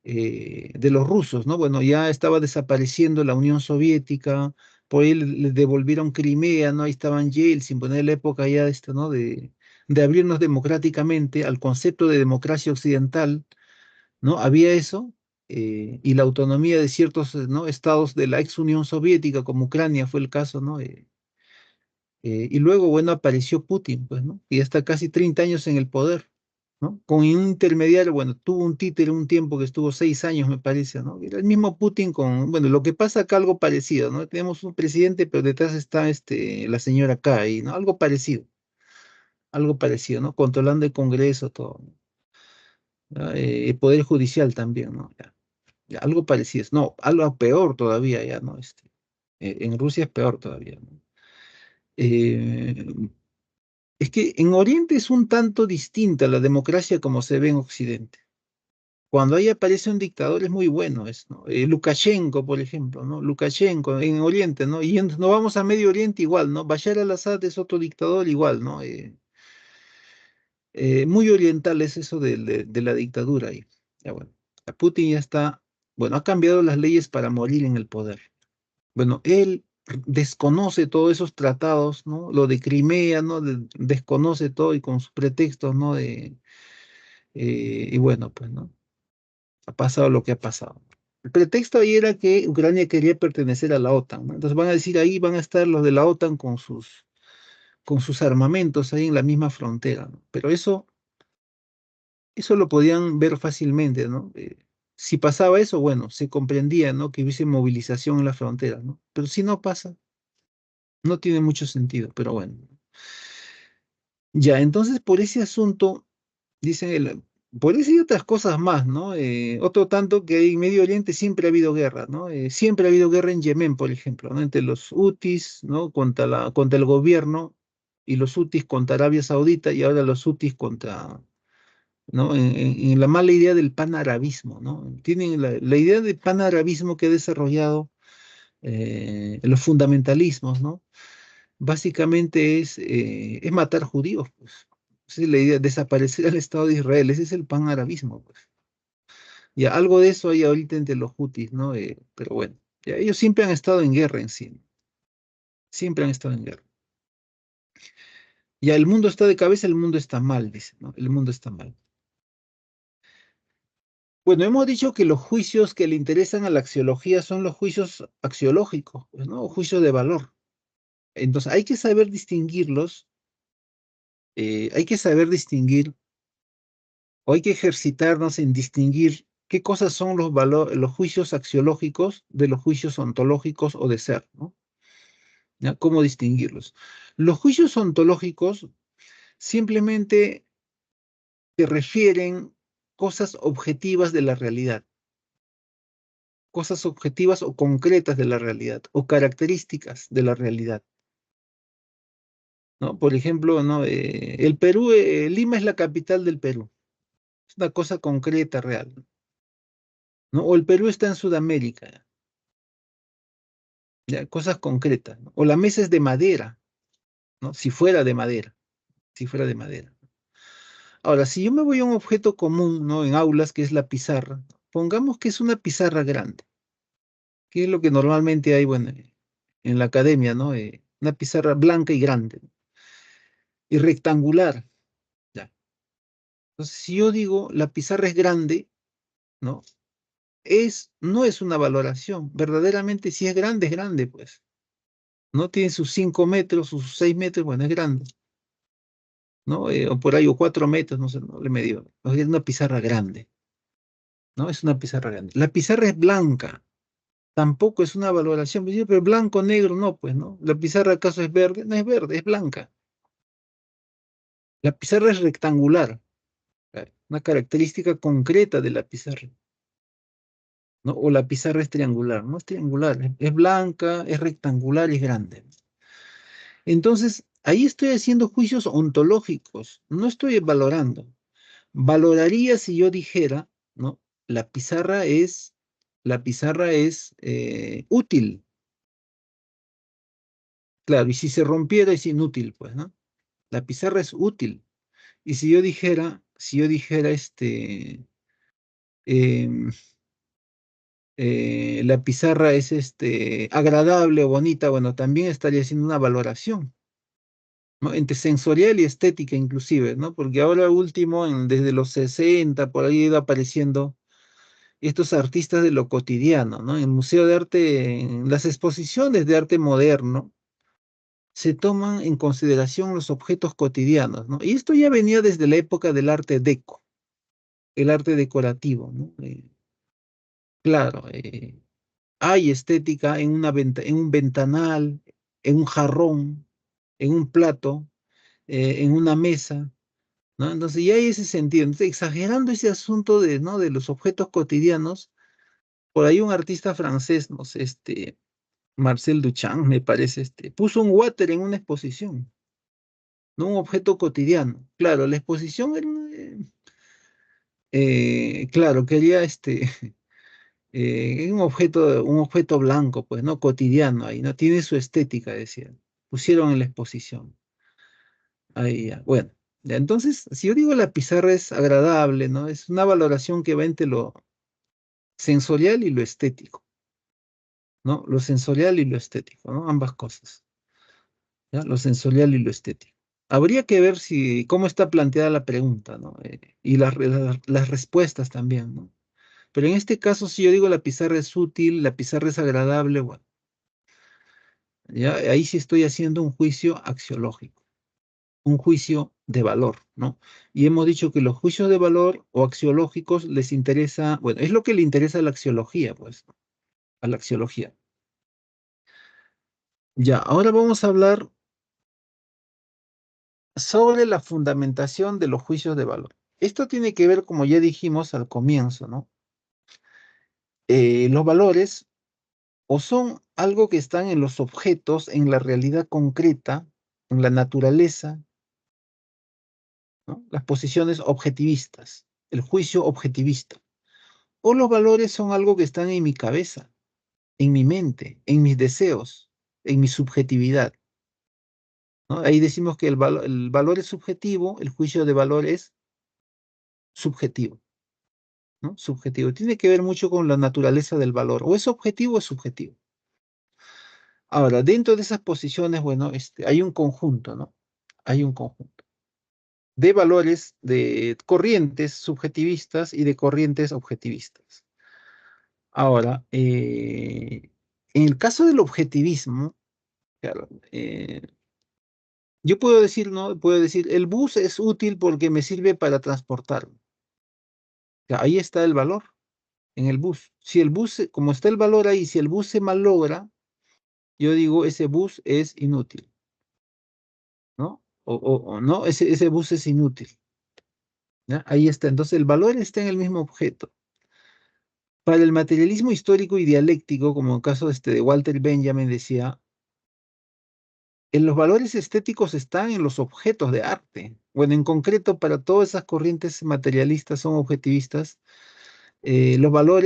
Speaker 1: los rusos, ¿no? Bueno, ya estaba desapareciendo la Unión Soviética, por ahí le devolvieron Crimea, ¿no? Ahí estaban Yeltsin, bueno, en la época ya ¿no? De abrirnos democráticamente al concepto de democracia occidental, ¿no? Había eso, y la autonomía de ciertos, ¿no? Estados de la ex Unión Soviética, como Ucrania fue el caso, ¿no? Y luego, bueno, apareció Putin, pues, ¿no? Y está casi 30 años en el poder, ¿no? Con un intermediario, bueno, tuvo un títere un tiempo que estuvo 6 años, me parece, ¿no? Era el mismo Putin bueno, lo que pasa acá algo parecido, ¿no? Tenemos un presidente, pero detrás está la señora K ahí, ¿no? Algo parecido, ¿no? Controlando el Congreso, todo, ¿no? ¿ya? El Poder Judicial también, ¿no? Ya, algo parecido. No, algo peor todavía, ya, ¿no? En Rusia es peor todavía, ¿no? Eh, es que en Oriente es un tanto distinta la democracia como se ve en Occidente. Cuando ahí aparece un dictador es muy bueno, ¿no? Lukashenko, por ejemplo, ¿no? Lukashenko en Oriente, ¿no? Y no vamos a Medio Oriente igual, ¿no? Bashar al-Assad es otro dictador igual, ¿no? Muy oriental es eso de la dictadura ahí. Ya bueno, a Putin ya está, bueno, ha cambiado las leyes para morir en el poder. Bueno, él desconoce todos esos tratados, ¿no? Lo de Crimea, ¿no? Desconoce todo y con sus pretextos, ¿no? Y bueno, pues, ¿no? Ha pasado lo que ha pasado. El pretexto ahí era que Ucrania quería pertenecer a la OTAN, ¿no? Entonces van a decir, ahí van a estar los de la OTAN con sus armamentos ahí en la misma frontera, ¿no? Pero eso lo podían ver fácilmente, ¿no? Si pasaba eso, bueno, se comprendía, ¿no? Que hubiese movilización en la frontera, ¿no? Pero si no pasa, no tiene mucho sentido, pero bueno. Ya, entonces por ese asunto, dicen, por eso y otras cosas más, ¿no? Otro tanto que en Medio Oriente siempre ha habido guerra, ¿no? Siempre ha habido guerra en Yemen, por ejemplo, ¿no? Entre los hutis, ¿no? Contra el gobierno y los hutis contra Arabia Saudita y ahora los hutis contra, ¿no? En la mala idea del panarabismo, ¿no? Tienen la idea del panarabismo que ha desarrollado los fundamentalismos, ¿no? Básicamente es matar judíos, pues. Esa es la idea, desaparecer al Estado de Israel, ese es el panarabismo, pues. Ya algo de eso hay ahorita entre los hutis, ¿no? Pero bueno, ya, ellos siempre han estado en guerra en sí, ¿no? Siempre han estado en guerra. Ya el mundo está de cabeza, el mundo está mal, dice, ¿no? El mundo está mal. Bueno, hemos dicho que los juicios que le interesan a la axiología son los juicios axiológicos, pues, ¿no? O juicios de valor. Entonces hay que saber distinguirlos, hay que saber distinguir, o hay que ejercitarnos en distinguir qué cosas son los juicios axiológicos de los juicios ontológicos o de ser, ¿no? ¿Ya? ¿Cómo distinguirlos? Los juicios ontológicos simplemente se refieren cosas objetivas de la realidad, cosas objetivas o concretas de la realidad, o características de la realidad, ¿no? Por ejemplo, ¿no? El Perú, Lima es la capital del Perú, es una cosa concreta, real, ¿no? O el Perú está en Sudamérica, ¿ya? Cosas concretas, ¿no? O la mesa es de madera, ¿no? Si fuera de madera, si fuera de madera. Ahora, si yo me voy a un objeto común, ¿no? En aulas, que es la pizarra, pongamos que es una pizarra grande, que es lo que normalmente hay, bueno, en la academia, ¿no? Una pizarra blanca y grande, ¿no? Y rectangular, ¿ya? Entonces, si yo digo la pizarra es grande, ¿no? No es una valoración, verdaderamente si es grande, pues. No tiene sus 5 metros, sus 6 metros, bueno, es grande, ¿no? O por ahí, o 4 metros, no sé, no le medio. Es una pizarra grande, ¿no? Es una pizarra grande. La pizarra es blanca, tampoco es una valoración. Pues, pero blanco, negro, no, pues, ¿no? ¿La pizarra acaso es verde? No es verde, es blanca. La pizarra es rectangular, una característica concreta de la pizarra, ¿no? O la pizarra es triangular, no es triangular, es blanca, es rectangular y es grande. Entonces, ahí estoy haciendo juicios ontológicos, no estoy valorando. Valoraría si yo dijera, ¿no? La pizarra es, la pizarra es útil, claro, y si se rompiera es inútil, pues, ¿no? La pizarra es útil. Y si yo dijera, em, la pizarra es agradable o bonita, bueno, también estaría haciendo una valoración, ¿no? Entre sensorial y estética inclusive, ¿no? Porque ahora último, desde los 60 por ahí ha ido apareciendo estos artistas de lo cotidiano, ¿no? En el Museo de Arte, en las exposiciones de arte moderno, se toman en consideración los objetos cotidianos, ¿no? Y esto ya venía desde la época del arte deco, el arte decorativo, ¿no? Claro, hay estética en en un ventanal, en un jarrón, en un plato, en una mesa, ¿no? Entonces ya hay ese sentido. Entonces, exagerando ese asunto de, ¿no? de los objetos cotidianos, por ahí un artista francés, no sé, Marcel Duchamp, me parece, puso un water en una exposición, no un objeto cotidiano. Claro, la exposición era, claro, quería un objeto blanco, pues, ¿no? Cotidiano ahí, ¿no? Tiene su estética, decían. Pusieron en la exposición. Ahí ya. Bueno, ya, entonces, si yo digo la pizarra es agradable, ¿no? Es una valoración que va entre lo sensorial y lo estético, ¿no? Lo sensorial y lo estético, ¿no? Ambas cosas, ¿ya? Lo sensorial y lo estético. Habría que ver si, cómo está planteada la pregunta, ¿no? Y las respuestas también, ¿no? Pero en este caso, si yo digo la pizarra es útil, la pizarra es agradable, bueno, ya ahí sí estoy haciendo un juicio axiológico, un juicio de valor, ¿no? Y hemos dicho que los juicios de valor o axiológicos les interesa, bueno, es lo que le interesa a la axiología, pues, a la axiología. Ya, ahora vamos a hablar sobre la fundamentación de los juicios de valor. Esto tiene que ver, como ya dijimos al comienzo, ¿no? Los valores o son algo que están en los objetos, en la realidad concreta, en la naturaleza, ¿no? Las posiciones objetivistas, el juicio objetivista. O los valores son algo que están en mi cabeza, en mi mente, en mis deseos, en mi subjetividad, ¿no? Ahí decimos que el valor es subjetivo, el juicio de valor es subjetivo, ¿no? Subjetivo. Tiene que ver mucho con la naturaleza del valor. O es objetivo o es subjetivo. Ahora, dentro de esas posiciones, bueno, hay un conjunto, ¿no? Hay un conjunto de valores, de corrientes subjetivistas y de corrientes objetivistas. Ahora, en el caso del objetivismo, claro, yo puedo decir, ¿no? Puedo decir, el bus es útil porque me sirve para transportarme. Ya, ahí está el valor, en el bus. Si el bus, como está el valor ahí, si el bus se malogra, yo digo, ese bus es inútil, ¿no? O no, ese bus es inútil. ¿Ya? Ahí está. Entonces, el valor está en el mismo objeto. Para el materialismo histórico y dialéctico, como el caso de Walter Benjamin decía, en los valores estéticos están en los objetos de arte. Bueno, en concreto, para todas esas corrientes materialistas son objetivistas, el valor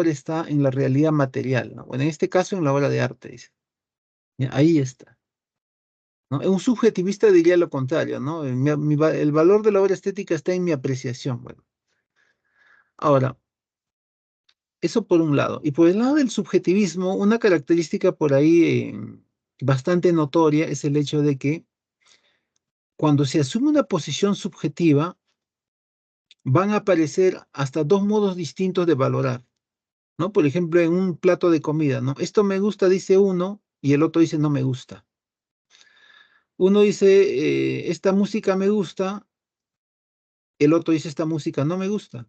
Speaker 1: está en la realidad material, ¿no? Bueno, en este caso en la obra de arte, dice. Ya, ahí está, ¿no? Un subjetivista diría lo contrario, ¿no? El valor de la obra estética está en mi apreciación. Bueno, ahora, eso por un lado. Y por el lado del subjetivismo, una característica por ahí bastante notoria es el hecho de que cuando se asume una posición subjetiva, van a aparecer hasta dos modos distintos de valorar, ¿no? Por ejemplo, en un plato de comida, ¿no? Esto me gusta, dice uno, y el otro dice no me gusta. Uno dice, esta música me gusta, el otro dice, esta música no me gusta,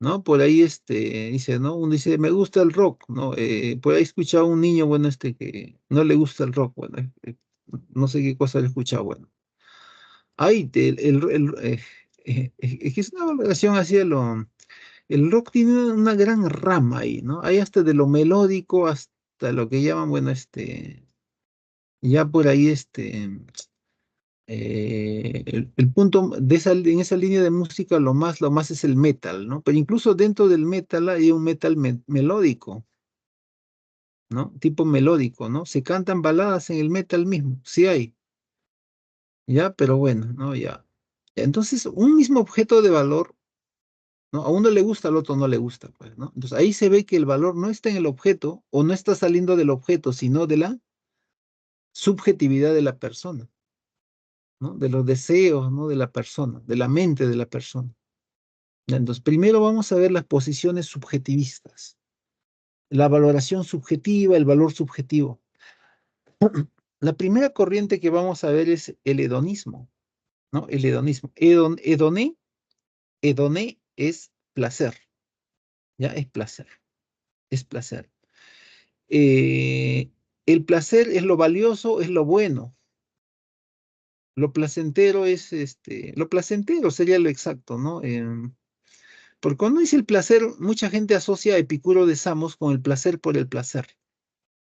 Speaker 1: ¿no? Por ahí dice, ¿no? Uno dice, me gusta el rock, ¿no? Por ahí he escuchado a un niño, bueno, que no le gusta el rock, bueno, no sé qué cosa le he escuchado, bueno. Ay, es que es una valoración hacia lo... El rock tiene una gran rama ahí, ¿no? Hay hasta de lo melódico hasta lo que llaman, bueno, ya por ahí, el punto en esa línea de música lo más es el metal, ¿no? Pero incluso dentro del metal hay un metal melódico, ¿no? Tipo melódico, ¿no? Se cantan baladas en el metal mismo, sí hay, ya, pero bueno, ¿no? Ya. Entonces, un mismo objeto de valor, ¿no? A uno le gusta, al otro no le gusta, pues, ¿no? Entonces ahí se ve que el valor no está en el objeto o no está saliendo del objeto, sino de la subjetividad de la persona, ¿no? De los deseos, ¿no? De la persona, de la mente de la persona. Ya, entonces, primero vamos a ver las posiciones subjetivistas, la valoración subjetiva, el valor subjetivo. La primera corriente que vamos a ver es el hedonismo, ¿no? El hedonismo. Hedoné es placer, ¿ya? Es placer, es placer. Eh, el placer es lo valioso, es lo bueno, Lo placentero es, lo placentero sería lo exacto, ¿no? Porque cuando dice el placer, mucha gente asocia a Epicuro de Samos con el placer por el placer,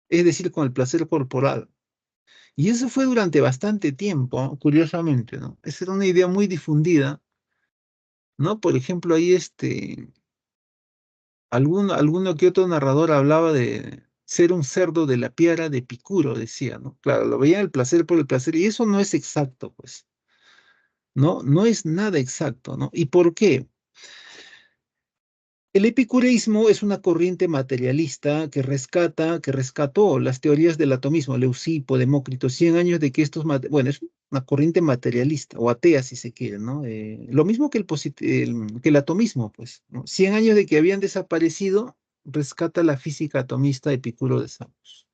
Speaker 1: es decir, con el placer corporal. Y eso fue durante bastante tiempo, ¿no? Curiosamente, ¿no? Esa era una idea muy difundida, ¿no? Por ejemplo, ahí alguno que otro narrador hablaba de ser un cerdo de la piara de Epicuro, decía, ¿no? Claro, lo veían el placer por el placer, y eso no es exacto, pues, ¿no? No es nada exacto, ¿no? ¿Y por qué? El epicureísmo es una corriente materialista que rescató las teorías del atomismo, Leucipo, Demócrito, 100 años de que bueno, es una corriente materialista, o atea si se quiere, ¿no? Lo mismo que que el atomismo, pues, ¿no? 100 años de que habían desaparecido, rescata la física atomista Epicuro de Samos.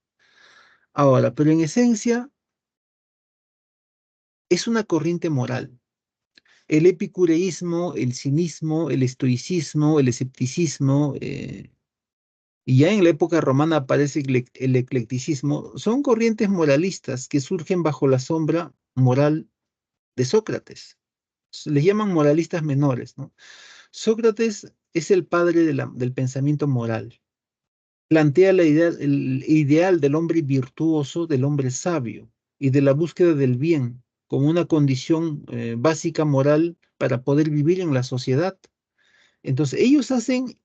Speaker 1: Ahora, pero en esencia es una corriente moral. El epicureísmo, el cinismo, el estoicismo, el escepticismo, y ya en la época romana aparece el eclecticismo, son corrientes moralistas que surgen bajo la sombra moral de Sócrates. Les llaman moralistas menores, ¿no? Sócrates es el padre del pensamiento moral. Plantea el ideal del hombre virtuoso, del hombre sabio y de la búsqueda del bien como una condición básica moral para poder vivir en la sociedad. Entonces, ellos hacen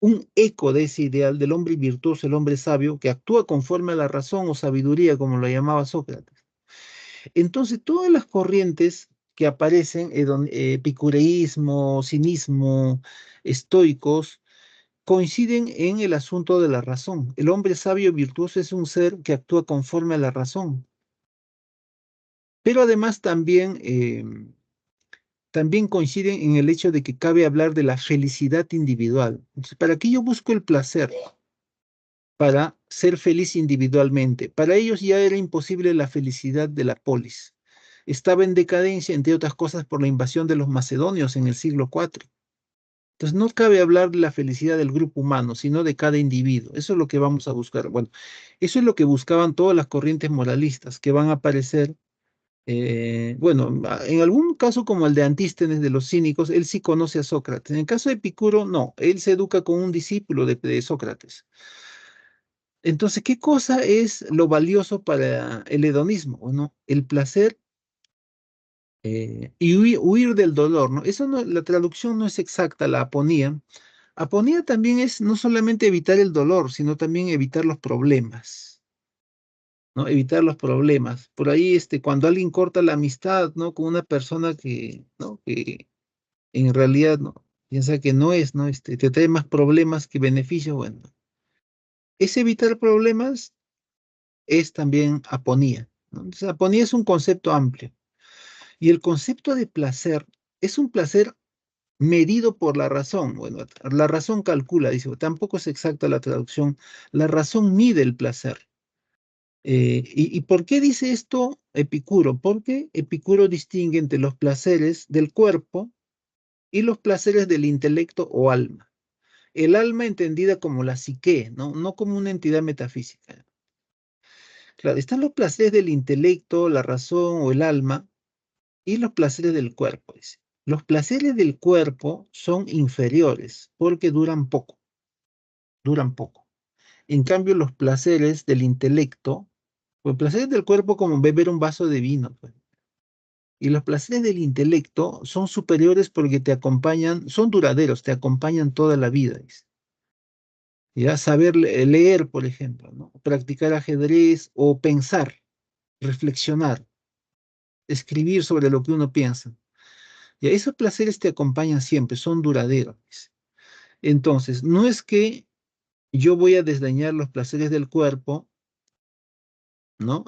Speaker 1: un eco de ese ideal del hombre virtuoso, el hombre sabio, que actúa conforme a la razón o sabiduría, como lo llamaba Sócrates. Entonces, todas las corrientes que aparecen, epicureísmo, cinismo, estoicos, coinciden en el asunto de la razón. El hombre sabio virtuoso es un ser que actúa conforme a la razón. Pero además también coinciden en el hecho de que cabe hablar de la felicidad individual. Entonces, ¿para qué yo busco el placer? Para ser feliz individualmente. Para ellos ya era imposible la felicidad de la polis. Estaba en decadencia, entre otras cosas, por la invasión de los macedonios en el siglo IV. Entonces no cabe hablar de la felicidad del grupo humano, sino de cada individuo. Eso es lo que vamos a buscar. Bueno, eso es lo que buscaban todas las corrientes moralistas que van a aparecer. Bueno, en algún caso como el de Antístenes de los cínicos, él sí conoce a Sócrates. En el caso de Epicuro, no, él se educa con un discípulo de Sócrates. Entonces, ¿qué cosa es lo valioso para el hedonismo? Bueno, el placer y huir del dolor, ¿no? Eso no, la traducción no es exacta, la aponía. Aponía también es no solamente evitar el dolor, sino también evitar los problemas, ¿no? Evitar los problemas. Por ahí, cuando alguien corta la amistad, ¿no? Con una persona que, ¿no? Que en realidad, ¿no? Piensa que no es, ¿no? Te trae más problemas que beneficios, bueno. Es evitar problemas es también aponía, ¿no? Entonces, aponía es un concepto amplio. Y el concepto de placer es un placer medido por la razón. Bueno, la razón calcula, dice, tampoco es exacta la traducción. La razón mide el placer. ¿Y por qué dice esto Epicuro? Porque Epicuro distingue entre los placeres del cuerpo y los placeres del intelecto o alma. El alma entendida como la psique, ¿no? No como una entidad metafísica. Claro, están los placeres del intelecto, la razón o el alma, y los placeres del cuerpo, dice. Los placeres del cuerpo son inferiores porque duran poco. En cambio, los placeres del intelecto, pues placeres del cuerpo como beber un vaso de vino, pues. Y los placeres del intelecto son superiores porque te acompañan, son duraderos, te acompañan toda la vida, dice. Ya saber leer, por ejemplo, ¿no? Practicar ajedrez o pensar, reflexionar, escribir sobre lo que uno piensa. Y esos placeres te acompañan siempre, son duraderos. Entonces, no es que yo voy a desdeñar los placeres del cuerpo, ¿no?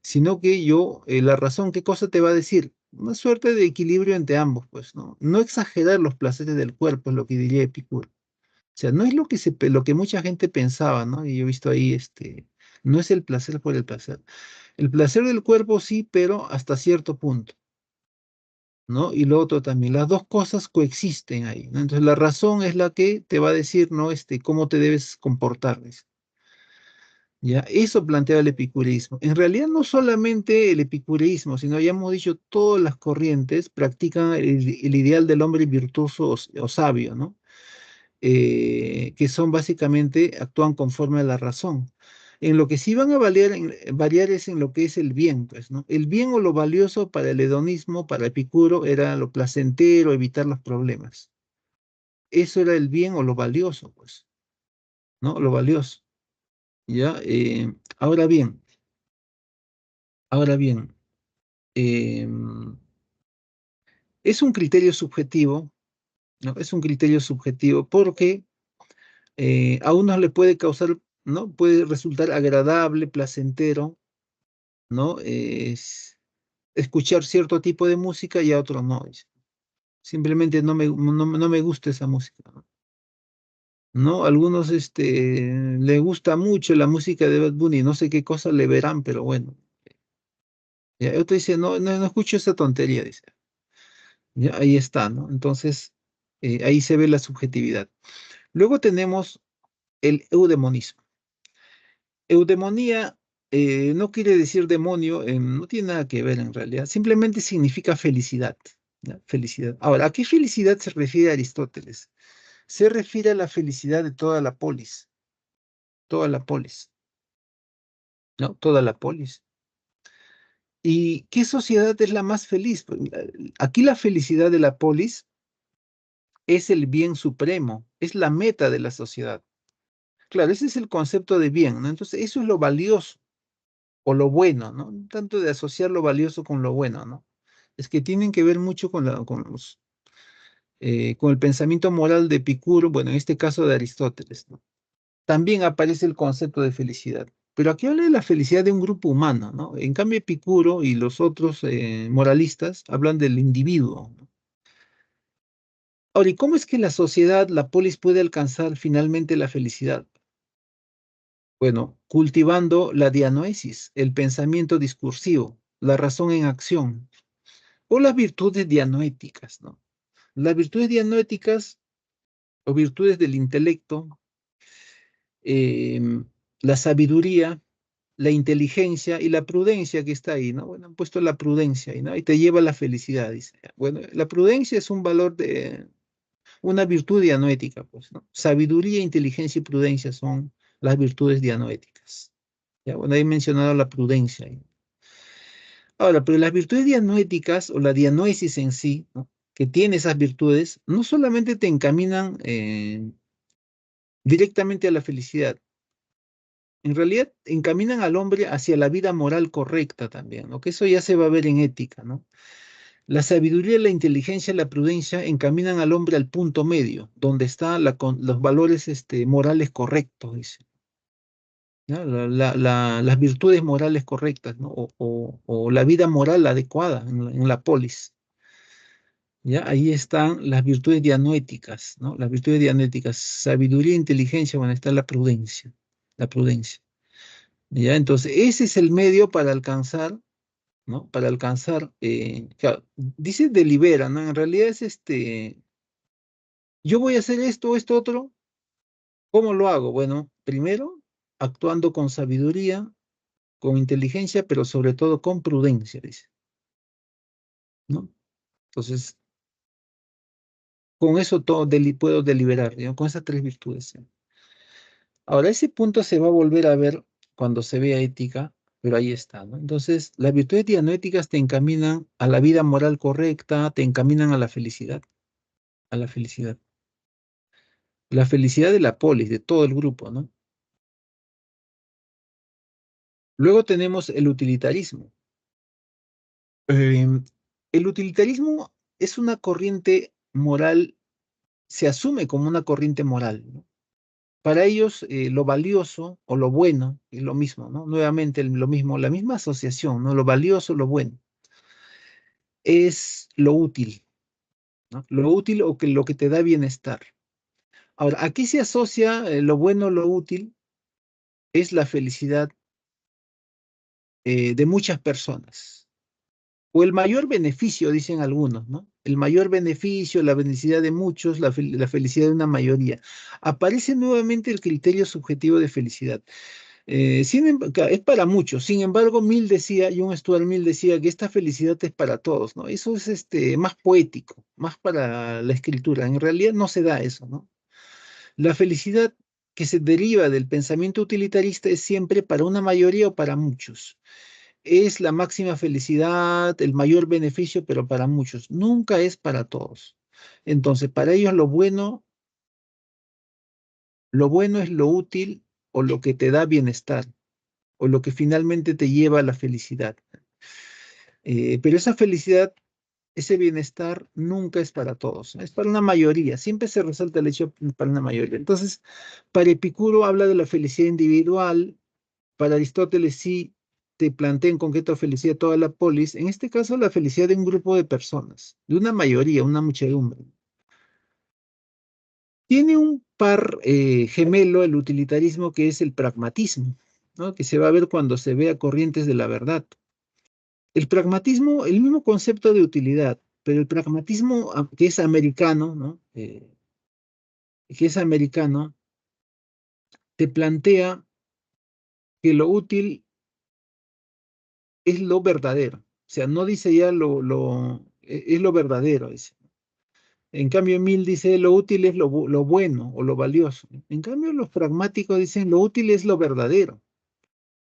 Speaker 1: Sino que la razón, ¿qué cosa te va a decir? Una suerte de equilibrio entre ambos, pues, ¿no? No exagerar los placeres del cuerpo, es lo que diría Epicuro. O sea, no es lo que mucha gente pensaba, ¿no? Y yo he visto ahí, no es el placer por el placer. El placer del cuerpo sí, pero hasta cierto punto. ¿No? Y lo otro también, las dos cosas coexisten ahí, ¿no? Entonces la razón es la que te va a decir, ¿no? Cómo te debes comportar, dice, ¿Ya? Eso plantea el epicureísmo. En realidad no solamente el epicureísmo, sino ya hemos dicho, todas las corrientes practican el ideal del hombre virtuoso o sabio, ¿no? Que son básicamente, actúan conforme a la razón. En lo que sí van a variar es en lo que es el bien, pues, ¿no? El bien o lo valioso para el hedonismo, para Epicuro, era lo placentero, evitar los problemas. Eso era el bien o lo valioso, pues, ¿no? Lo valioso, ¿ya? Ahora bien, es un criterio subjetivo, ¿no? Es un criterio subjetivo porque a unos le puede causar, ¿no? Puede resultar agradable, placentero, ¿no? Escuchar cierto tipo de música y a otros no. Dice. Simplemente no me gusta esa música, ¿no? ¿No? Algunos le gusta mucho la música de Bad Bunny, no sé qué cosa le verán, pero bueno. Ya, otro dice, no escucho esa tontería, dice. Ya, ahí está, ¿no? Entonces, ahí se ve la subjetividad. Luego tenemos el eudemonismo. Eudemonía no quiere decir demonio, no tiene nada que ver en realidad, simplemente significa felicidad, ¿ya? Felicidad. Ahora, ¿a qué felicidad se refiere Aristóteles? Se refiere a la felicidad de toda la polis, ¿no? Toda la polis. ¿Y qué sociedad es la más feliz? Pues, aquí la felicidad de la polis es el bien supremo, es la meta de la sociedad. Claro, ese es el concepto de bien, ¿no? Entonces, eso es lo valioso o lo bueno, ¿no? No tanto de asociar lo valioso con lo bueno, ¿no? Es que tienen que ver mucho con el pensamiento moral de Epicuro, bueno, en este caso de Aristóteles, ¿no? También aparece el concepto de felicidad. Pero aquí habla de la felicidad de un grupo humano, ¿no? En cambio, Epicuro y los otros moralistas hablan del individuo, ¿no? Ahora, ¿y cómo es que la sociedad, la polis, puede alcanzar finalmente la felicidad? Bueno, cultivando la dianoesis, el pensamiento discursivo, la razón en acción, o las virtudes dianoéticas, ¿no? Las virtudes dianoéticas o virtudes del intelecto, la sabiduría, la inteligencia y la prudencia que está ahí, ¿no? Bueno, han puesto la prudencia ahí, ¿no? Y te lleva a la felicidad, dice. Bueno, la prudencia es un valor de una virtud dianoética, pues, ¿no? Sabiduría, inteligencia y prudencia son las virtudes dianoéticas. Ya, bueno, ahí he mencionado la prudencia ahí. Ahora, pero las virtudes dianoéticas o la dianoesis en sí, ¿no? Que tiene esas virtudes, no solamente te encaminan directamente a la felicidad, en realidad encaminan al hombre hacia la vida moral correcta también, ¿no? Que eso ya se va a ver en ética, ¿no? La sabiduría, la inteligencia, la prudencia encaminan al hombre al punto medio, donde están los valores morales correctos, dice. ¿Ya? Las virtudes morales correctas, ¿no? O la vida moral adecuada en la polis. ¿Ya? Ahí están las virtudes dianoéticas, ¿no? Las virtudes dianoéticas, sabiduría, inteligencia, bueno, está la prudencia, la prudencia. ¿Ya? Entonces, ese es el medio para alcanzar, ¿no? Para alcanzar, claro, dice delibera, ¿no? En realidad es yo voy a hacer esto, esto, otro, ¿cómo lo hago? Bueno, primero, actuando con sabiduría, con inteligencia, pero sobre todo con prudencia, dice, ¿no? Entonces, con eso todo puedo deliberar, ¿no? Con esas tres virtudes. ¿Sí? Ahora, ese punto se va a volver a ver cuando se vea ética, pero ahí está, ¿no? Entonces, las virtudes dianoéticas te encaminan a la vida moral correcta, te encaminan a la felicidad, a la felicidad. La felicidad de la polis, de todo el grupo, ¿no? Luego tenemos el utilitarismo. Eh, el utilitarismo es una corriente moral, se asume como una corriente moral, ¿no? Para ellos, lo valioso o lo bueno es lo mismo, ¿no? Nuevamente lo mismo, la misma asociación, ¿no? Lo valioso, lo bueno, es lo útil, ¿no? Lo útil o que lo que te da bienestar. Ahora, aquí se asocia lo bueno, lo útil, es la felicidad de muchas personas. O el mayor beneficio, dicen algunos, ¿no? El mayor beneficio, la felicidad de muchos, la felicidad de una mayoría. Aparece nuevamente el criterio subjetivo de felicidad. Es para muchos. Sin embargo, Mill decía, John Stuart Mill decía que esta felicidad es para todos, ¿no? Eso es más poético, más para la escritura. En realidad no se da eso, ¿no? La felicidad que se deriva del pensamiento utilitarista es siempre para una mayoría o para muchos. Es la máxima felicidad, el mayor beneficio, pero para muchos. Nunca es para todos. Entonces, para ellos lo bueno es lo útil o lo que te da bienestar o lo que finalmente te lleva a la felicidad. Pero esa felicidad, ese bienestar nunca es para todos, es para una mayoría. Siempre se resalta el hecho para una mayoría. Entonces, para Epicuro habla de la felicidad individual, para Aristóteles sí te plantea en concreto felicidad de toda la polis, en este caso la felicidad de un grupo de personas, de una mayoría, una muchedumbre. Tiene un par gemelo el utilitarismo que es el pragmatismo, ¿no? Que se va a ver cuando se vea corrientes de la verdad. El pragmatismo, el mismo concepto de utilidad, pero el pragmatismo que es americano, ¿no? Que es americano, te plantea que lo útil es lo verdadero. O sea, no dice ya es lo verdadero, dice. En cambio, Mill dice lo útil es lo bueno o lo valioso. En cambio, los pragmáticos dicen lo útil es lo verdadero.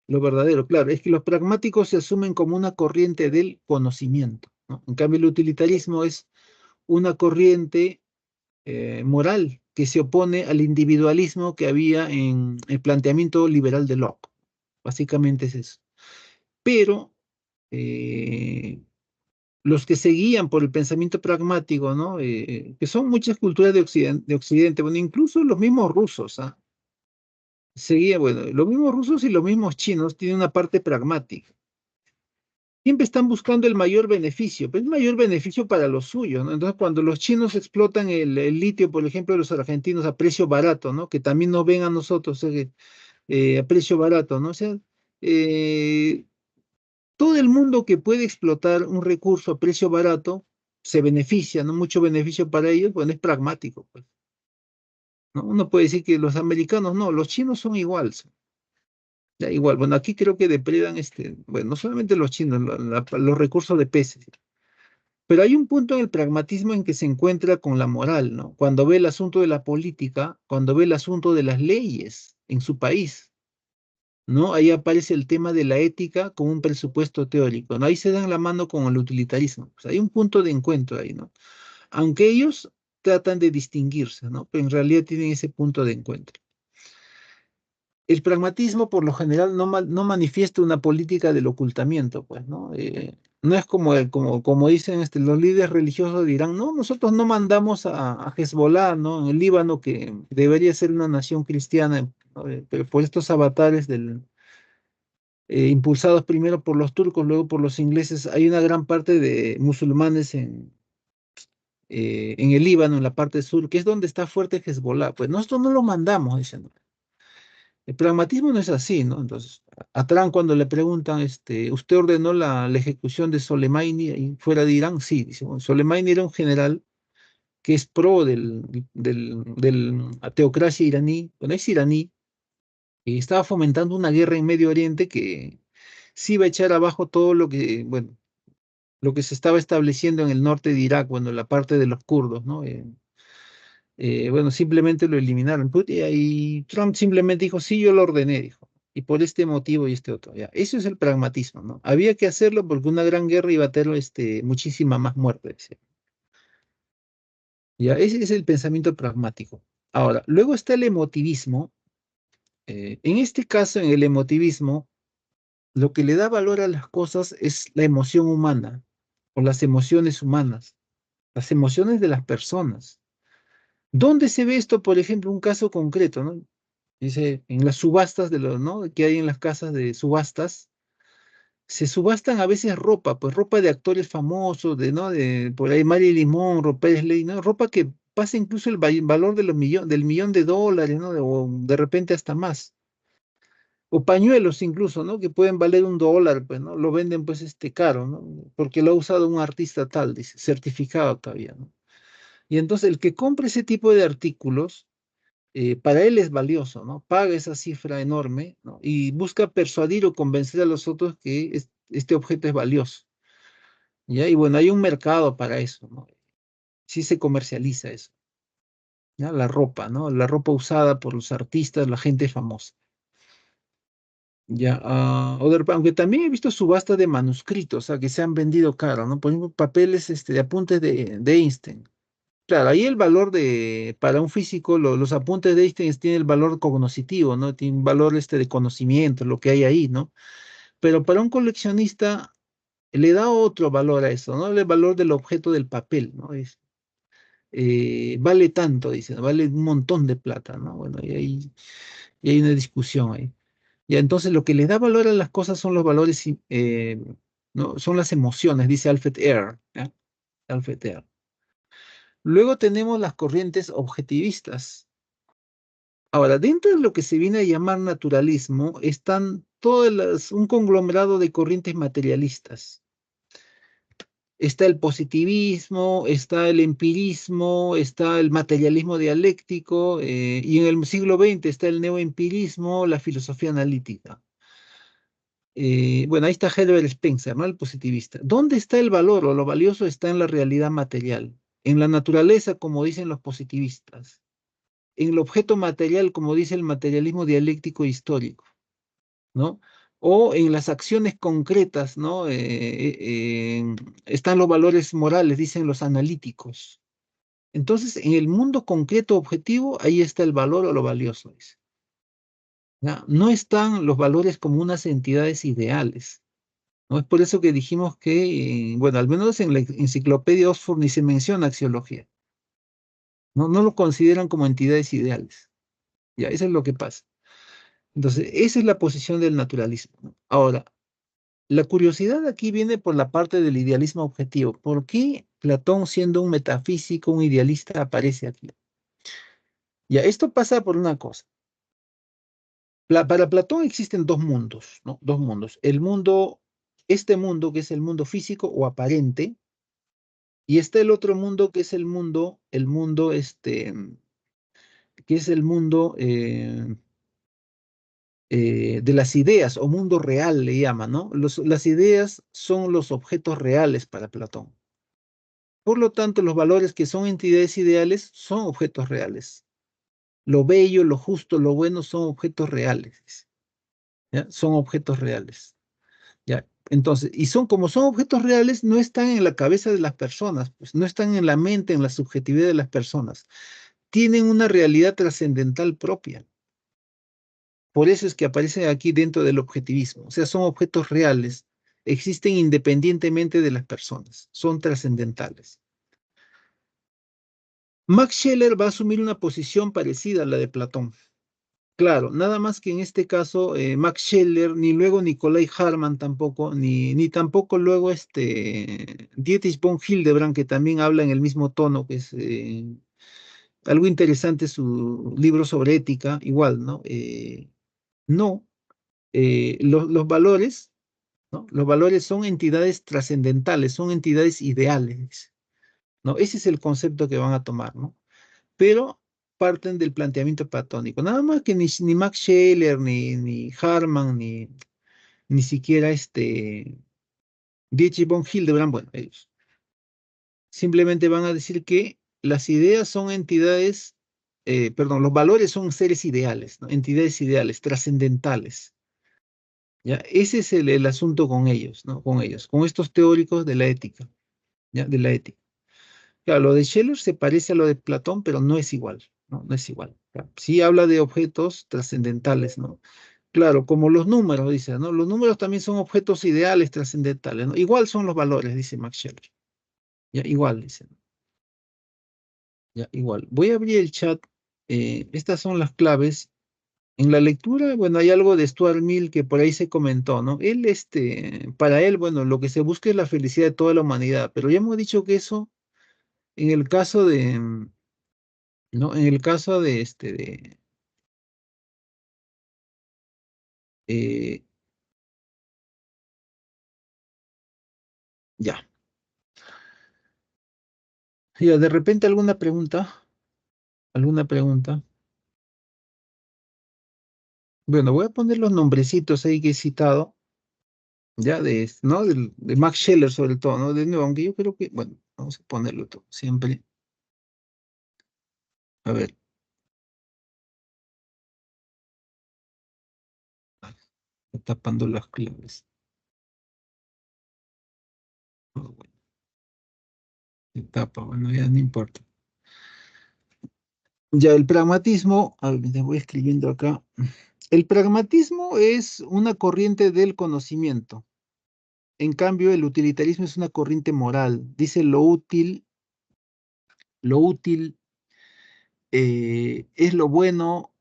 Speaker 1: Lo verdadero, claro, es que los pragmáticos se asumen como una corriente del conocimiento, ¿no? En cambio, el utilitarismo es una corriente moral que se opone al individualismo que había en el planteamiento liberal de Locke. Básicamente es eso. Pero eh, los que se guían por el pensamiento pragmático, ¿no? Que son muchas culturas de Occidente, bueno, incluso los mismos rusos, ¿ah? Seguía, bueno, los mismos rusos y los mismos chinos tienen una parte pragmática. Siempre están buscando el mayor beneficio, pero el mayor beneficio para los suyos, ¿no? Entonces, cuando los chinos explotan el litio, por ejemplo, los argentinos a precio barato, ¿no? Que también nos ven a nosotros a precio barato, ¿no? O sea, eh, todo el mundo que puede explotar un recurso a precio barato se beneficia, ¿no? Mucho beneficio para ellos, bueno, es pragmático, pues, ¿no? Uno puede decir que los americanos no, los chinos son iguales. Ya, igual, bueno, aquí creo que depredan, bueno, no solamente los chinos, los recursos de peces. Pero hay un punto en el pragmatismo en que se encuentra con la moral, ¿no? Cuando ve el asunto de la política, cuando ve el asunto de las leyes en su país, ¿no? Ahí aparece el tema de la ética como un presupuesto teórico, ¿no? Ahí se dan la mano con el utilitarismo. O sea, hay un punto de encuentro ahí, ¿no? Aunque ellos tratan de distinguirse, ¿no? Pero en realidad tienen ese punto de encuentro. El pragmatismo, por lo general, no manifiesta una política del ocultamiento, pues, ¿no? No es como dicen los líderes religiosos dirán, no, nosotros no mandamos a Hezbollah, ¿no? En el Líbano, que debería ser una nación cristiana, ¿no? Pero por estos avatares impulsados primero por los turcos, luego por los ingleses, hay una gran parte de musulmanes en el Líbano, en la parte sur, que es donde está fuerte Hezbollah. Pues nosotros no lo mandamos, dicen. El pragmatismo no es así, ¿no? Entonces, a Trump cuando le preguntan, ¿usted ordenó la ejecución de Soleimani ahí fuera de Irán? Sí, dice, bueno, Soleimani era un general que es pro del la teocracia iraní, bueno, es iraní, y estaba fomentando una guerra en Medio Oriente que sí iba a echar abajo todo lo que, bueno, lo que se estaba estableciendo en el norte de Irak, bueno, la parte de los kurdos, ¿no? Bueno, simplemente lo eliminaron. Y Trump simplemente dijo, sí, yo lo ordené, dijo. Y por este motivo y este otro. Ya. Eso es el pragmatismo, ¿no? Había que hacerlo porque una gran guerra iba a tener muchísima más muerte, decía. Ya, ese es el pensamiento pragmático. Ahora, luego está el emotivismo. En este caso, en el emotivismo, lo que le da valor a las cosas es la emoción humana o las emociones humanas, las emociones de las personas. ¿Dónde se ve esto, por ejemplo, un caso concreto, ¿no? Dice, en las subastas ¿no? Que hay en las casas de subastas, se subastan a veces ropa, pues ropa de actores famosos, ¿no? De por ahí Marilyn Monroe, Presley, ¿no? Ropa que pasa incluso el valor de del millón de dólares, ¿no? O de repente hasta más. O pañuelos incluso, ¿no? Que pueden valer $1, pues, ¿no? Lo venden pues caro, ¿no? Porque lo ha usado un artista tal, dice, certificado todavía, ¿no? Y entonces el que compra ese tipo de artículos para él es valioso, ¿no? Paga esa cifra enorme, ¿no? Y busca persuadir o convencer a los otros que este objeto es valioso, ¿ya? Y bueno, hay un mercado para eso, ¿no? Sí se comercializa eso, ¿ya? La ropa, ¿no? La ropa usada por los artistas, la gente famosa. Ya, aunque también he visto subastas de manuscritos, o sea, que se han vendido caro, ¿no? Por ejemplo, papeles de apuntes de Einstein. Claro, ahí el valor para un físico, los apuntes de Einstein tienen el valor cognoscitivo, ¿no? Tiene un valor de conocimiento, lo que hay ahí, ¿no? Pero para un coleccionista le da otro valor a eso, ¿no? El valor del objeto del papel, ¿no? Vale tanto, dice, ¿no? Vale un montón de plata, ¿no? Bueno, y hay una discusión ahí. Ya, entonces lo que le da valor a las cosas son los valores, ¿no? Son las emociones, dice Alfred Air, ¿ya? Alfred Air. Luego tenemos las corrientes objetivistas. Ahora, dentro de lo que se viene a llamar naturalismo, están un conglomerado de corrientes materialistas. Está el positivismo, está el empirismo, está el materialismo dialéctico, y en el siglo XX está el neoempirismo, la filosofía analítica. Bueno, ahí está Herbert Spencer, ¿no? El positivista. ¿Dónde está el valor o lo valioso está en la realidad material? En la naturaleza, como dicen los positivistas. En el objeto material, como dice el materialismo dialéctico histórico, ¿no? O en las acciones concretas, ¿no? Están los valores morales, dicen los analíticos. Entonces, en el mundo concreto objetivo, ahí está el valor o lo valioso, dice. ¿Ya? No están los valores como unas entidades ideales, ¿no? Es por eso que dijimos que, bueno, al menos en la enciclopedia Oxford ni se menciona axiología, ¿no? No lo consideran como entidades ideales. Ya, eso es lo que pasa. Entonces, esa es la posición del naturalismo, ¿no? Ahora, la curiosidad aquí viene por la parte del idealismo objetivo. ¿Por qué Platón, siendo un metafísico, un idealista, aparece aquí? Ya, esto pasa por una cosa. Para Platón existen dos mundos, ¿no? Dos mundos. Este mundo que es el mundo físico o aparente, y está el otro mundo que es que es el mundo de las ideas o mundo real le llama, ¿no? Las ideas son los objetos reales para Platón. Por lo tanto, los valores que son entidades ideales son objetos reales. Lo bello, lo justo, lo bueno son objetos reales, ¿ya? Son objetos reales, ¿ya? Entonces, como son objetos reales, no están en la cabeza de las personas, pues no están en la mente, en la subjetividad de las personas. Tienen una realidad trascendental propia. Por eso es que aparecen aquí dentro del objetivismo. O sea, son objetos reales, existen independientemente de las personas, son trascendentales. Max Scheler va a asumir una posición parecida a la de Platón. Claro, nada más que en este caso, Max Scheler, ni luego Nicolai Hartmann tampoco, ni tampoco luego Dietrich von Hildebrand, que también habla en el mismo tono, que es algo interesante su libro sobre ética, igual, ¿no? No, los valores, ¿no? Los valores son entidades trascendentales, son entidades ideales, ¿no? Ese es el concepto que van a tomar, ¿no? Pero parten del planteamiento platónico. Nada más que ni Max Scheler, ni Hartmann, ni siquiera Dietrich von Hildebrand, bueno, ellos simplemente van a decir que las ideas son entidades, perdón, los valores son seres ideales, ¿no? Entidades ideales, trascendentales. ¿Ya? Ese es el asunto con ellos, ¿no? Con ellos, con estos teóricos de la ética, ¿ya? De la ética. Claro, lo de Scheler se parece a lo de Platón, pero no es igual, ¿no? No es igual. Ya. Sí habla de objetos trascendentales, ¿no? Claro, como los números, dice, ¿no? Los números también son objetos ideales trascendentales, ¿no? Igual son los valores, dice Max Scheler. Ya, igual, dice, ¿no? Ya, igual. Voy a abrir el chat. Estas son las claves. En la lectura, bueno, hay algo de Stuart Mill que por ahí se comentó, ¿no? Él, para él, bueno, lo que se busca es la felicidad de toda la humanidad, pero ya hemos dicho que eso, en el caso ¿no? En el caso eh, ya, ya, de repente alguna pregunta, Bueno, voy a poner los nombrecitos ahí que he citado, ya ¿no? De Max Scheler sobre todo, ¿no? De nuevo, aunque yo creo que, bueno, vamos a ponerlo todo, siempre. A ver, tapando las claves. Oh, bueno, se tapa, bueno, ya no importa. Ya el pragmatismo, a ver, me voy escribiendo acá. El pragmatismo es una corriente del conocimiento. En cambio, el utilitarismo es una corriente moral. Dice lo útil es lo bueno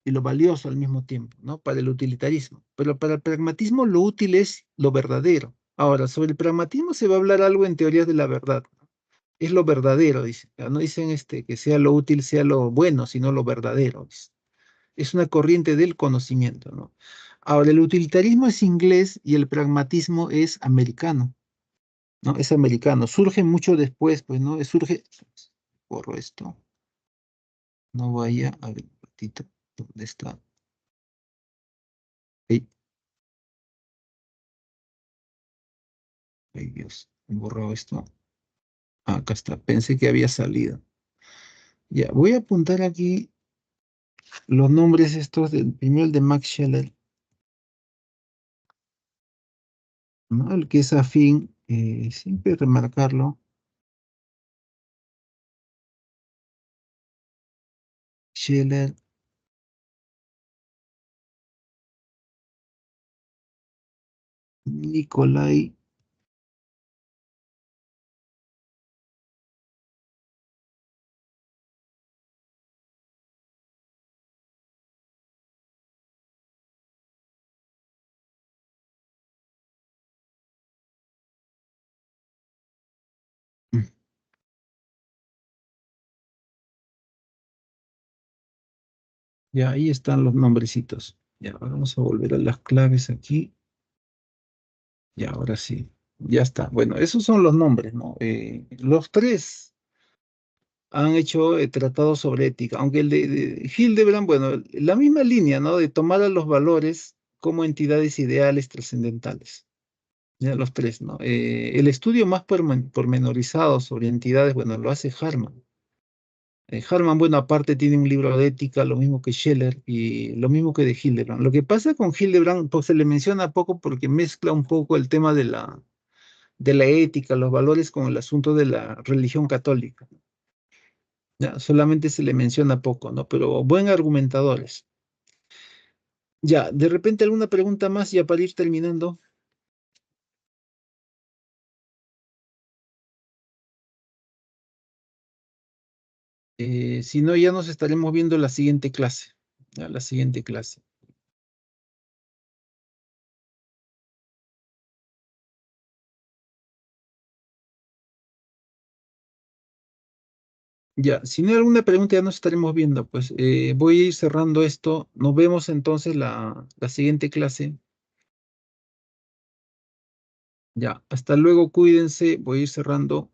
Speaker 1: y lo valioso al mismo tiempo, ¿no? Para el utilitarismo. Pero para el pragmatismo lo útil es lo verdadero. Ahora, sobre el pragmatismo se va a hablar algo en teorías de la verdad. Es lo verdadero, dice. No dicen que sea lo útil, sea lo bueno, sino lo verdadero, dice. Es una corriente del conocimiento, ¿no? Ahora, el utilitarismo es inglés y el pragmatismo es americano, ¿no? Es americano. Surge mucho después, pues, ¿no? Surge, borro esto, no vaya, a ver, un ratito, ¿dónde está? Ay, ay, Dios, he borrado esto. Ah, acá está, pensé que había salido. Ya, voy a apuntar aquí los nombres estos del primero, el de Max Scheler, ¿no? El que es afín, siempre remarcarlo. Scheler, Nicolai. Ya, ahí están los nombrecitos. Ya, ahora vamos a volver a las claves aquí. Ya, ahora sí. Ya está. Bueno, esos son los nombres, ¿no? Los tres han hecho tratados sobre ética, aunque el de Hildebrand, bueno, la misma línea, ¿no? De tomar a los valores como entidades ideales trascendentales. Ya, los tres, ¿no? El estudio más pormenorizado sobre entidades, bueno, lo hace Harman. Harman, bueno, aparte tiene un libro de ética, lo mismo que Scheller y lo mismo que de Hildebrand. Lo que pasa con Hildebrand, pues se le menciona poco porque mezcla un poco el tema de la ética, los valores con el asunto de la religión católica. Ya, solamente se le menciona poco, ¿no? Pero buen argumentadores. Ya, de repente alguna pregunta más ya para ir terminando. Si no, ya nos estaremos viendo en la siguiente clase. Ya, la siguiente clase. Ya, si no hay alguna pregunta, ya nos estaremos viendo. Pues voy a ir cerrando esto. Nos vemos entonces la siguiente clase. Ya, hasta luego, cuídense. Voy a ir cerrando.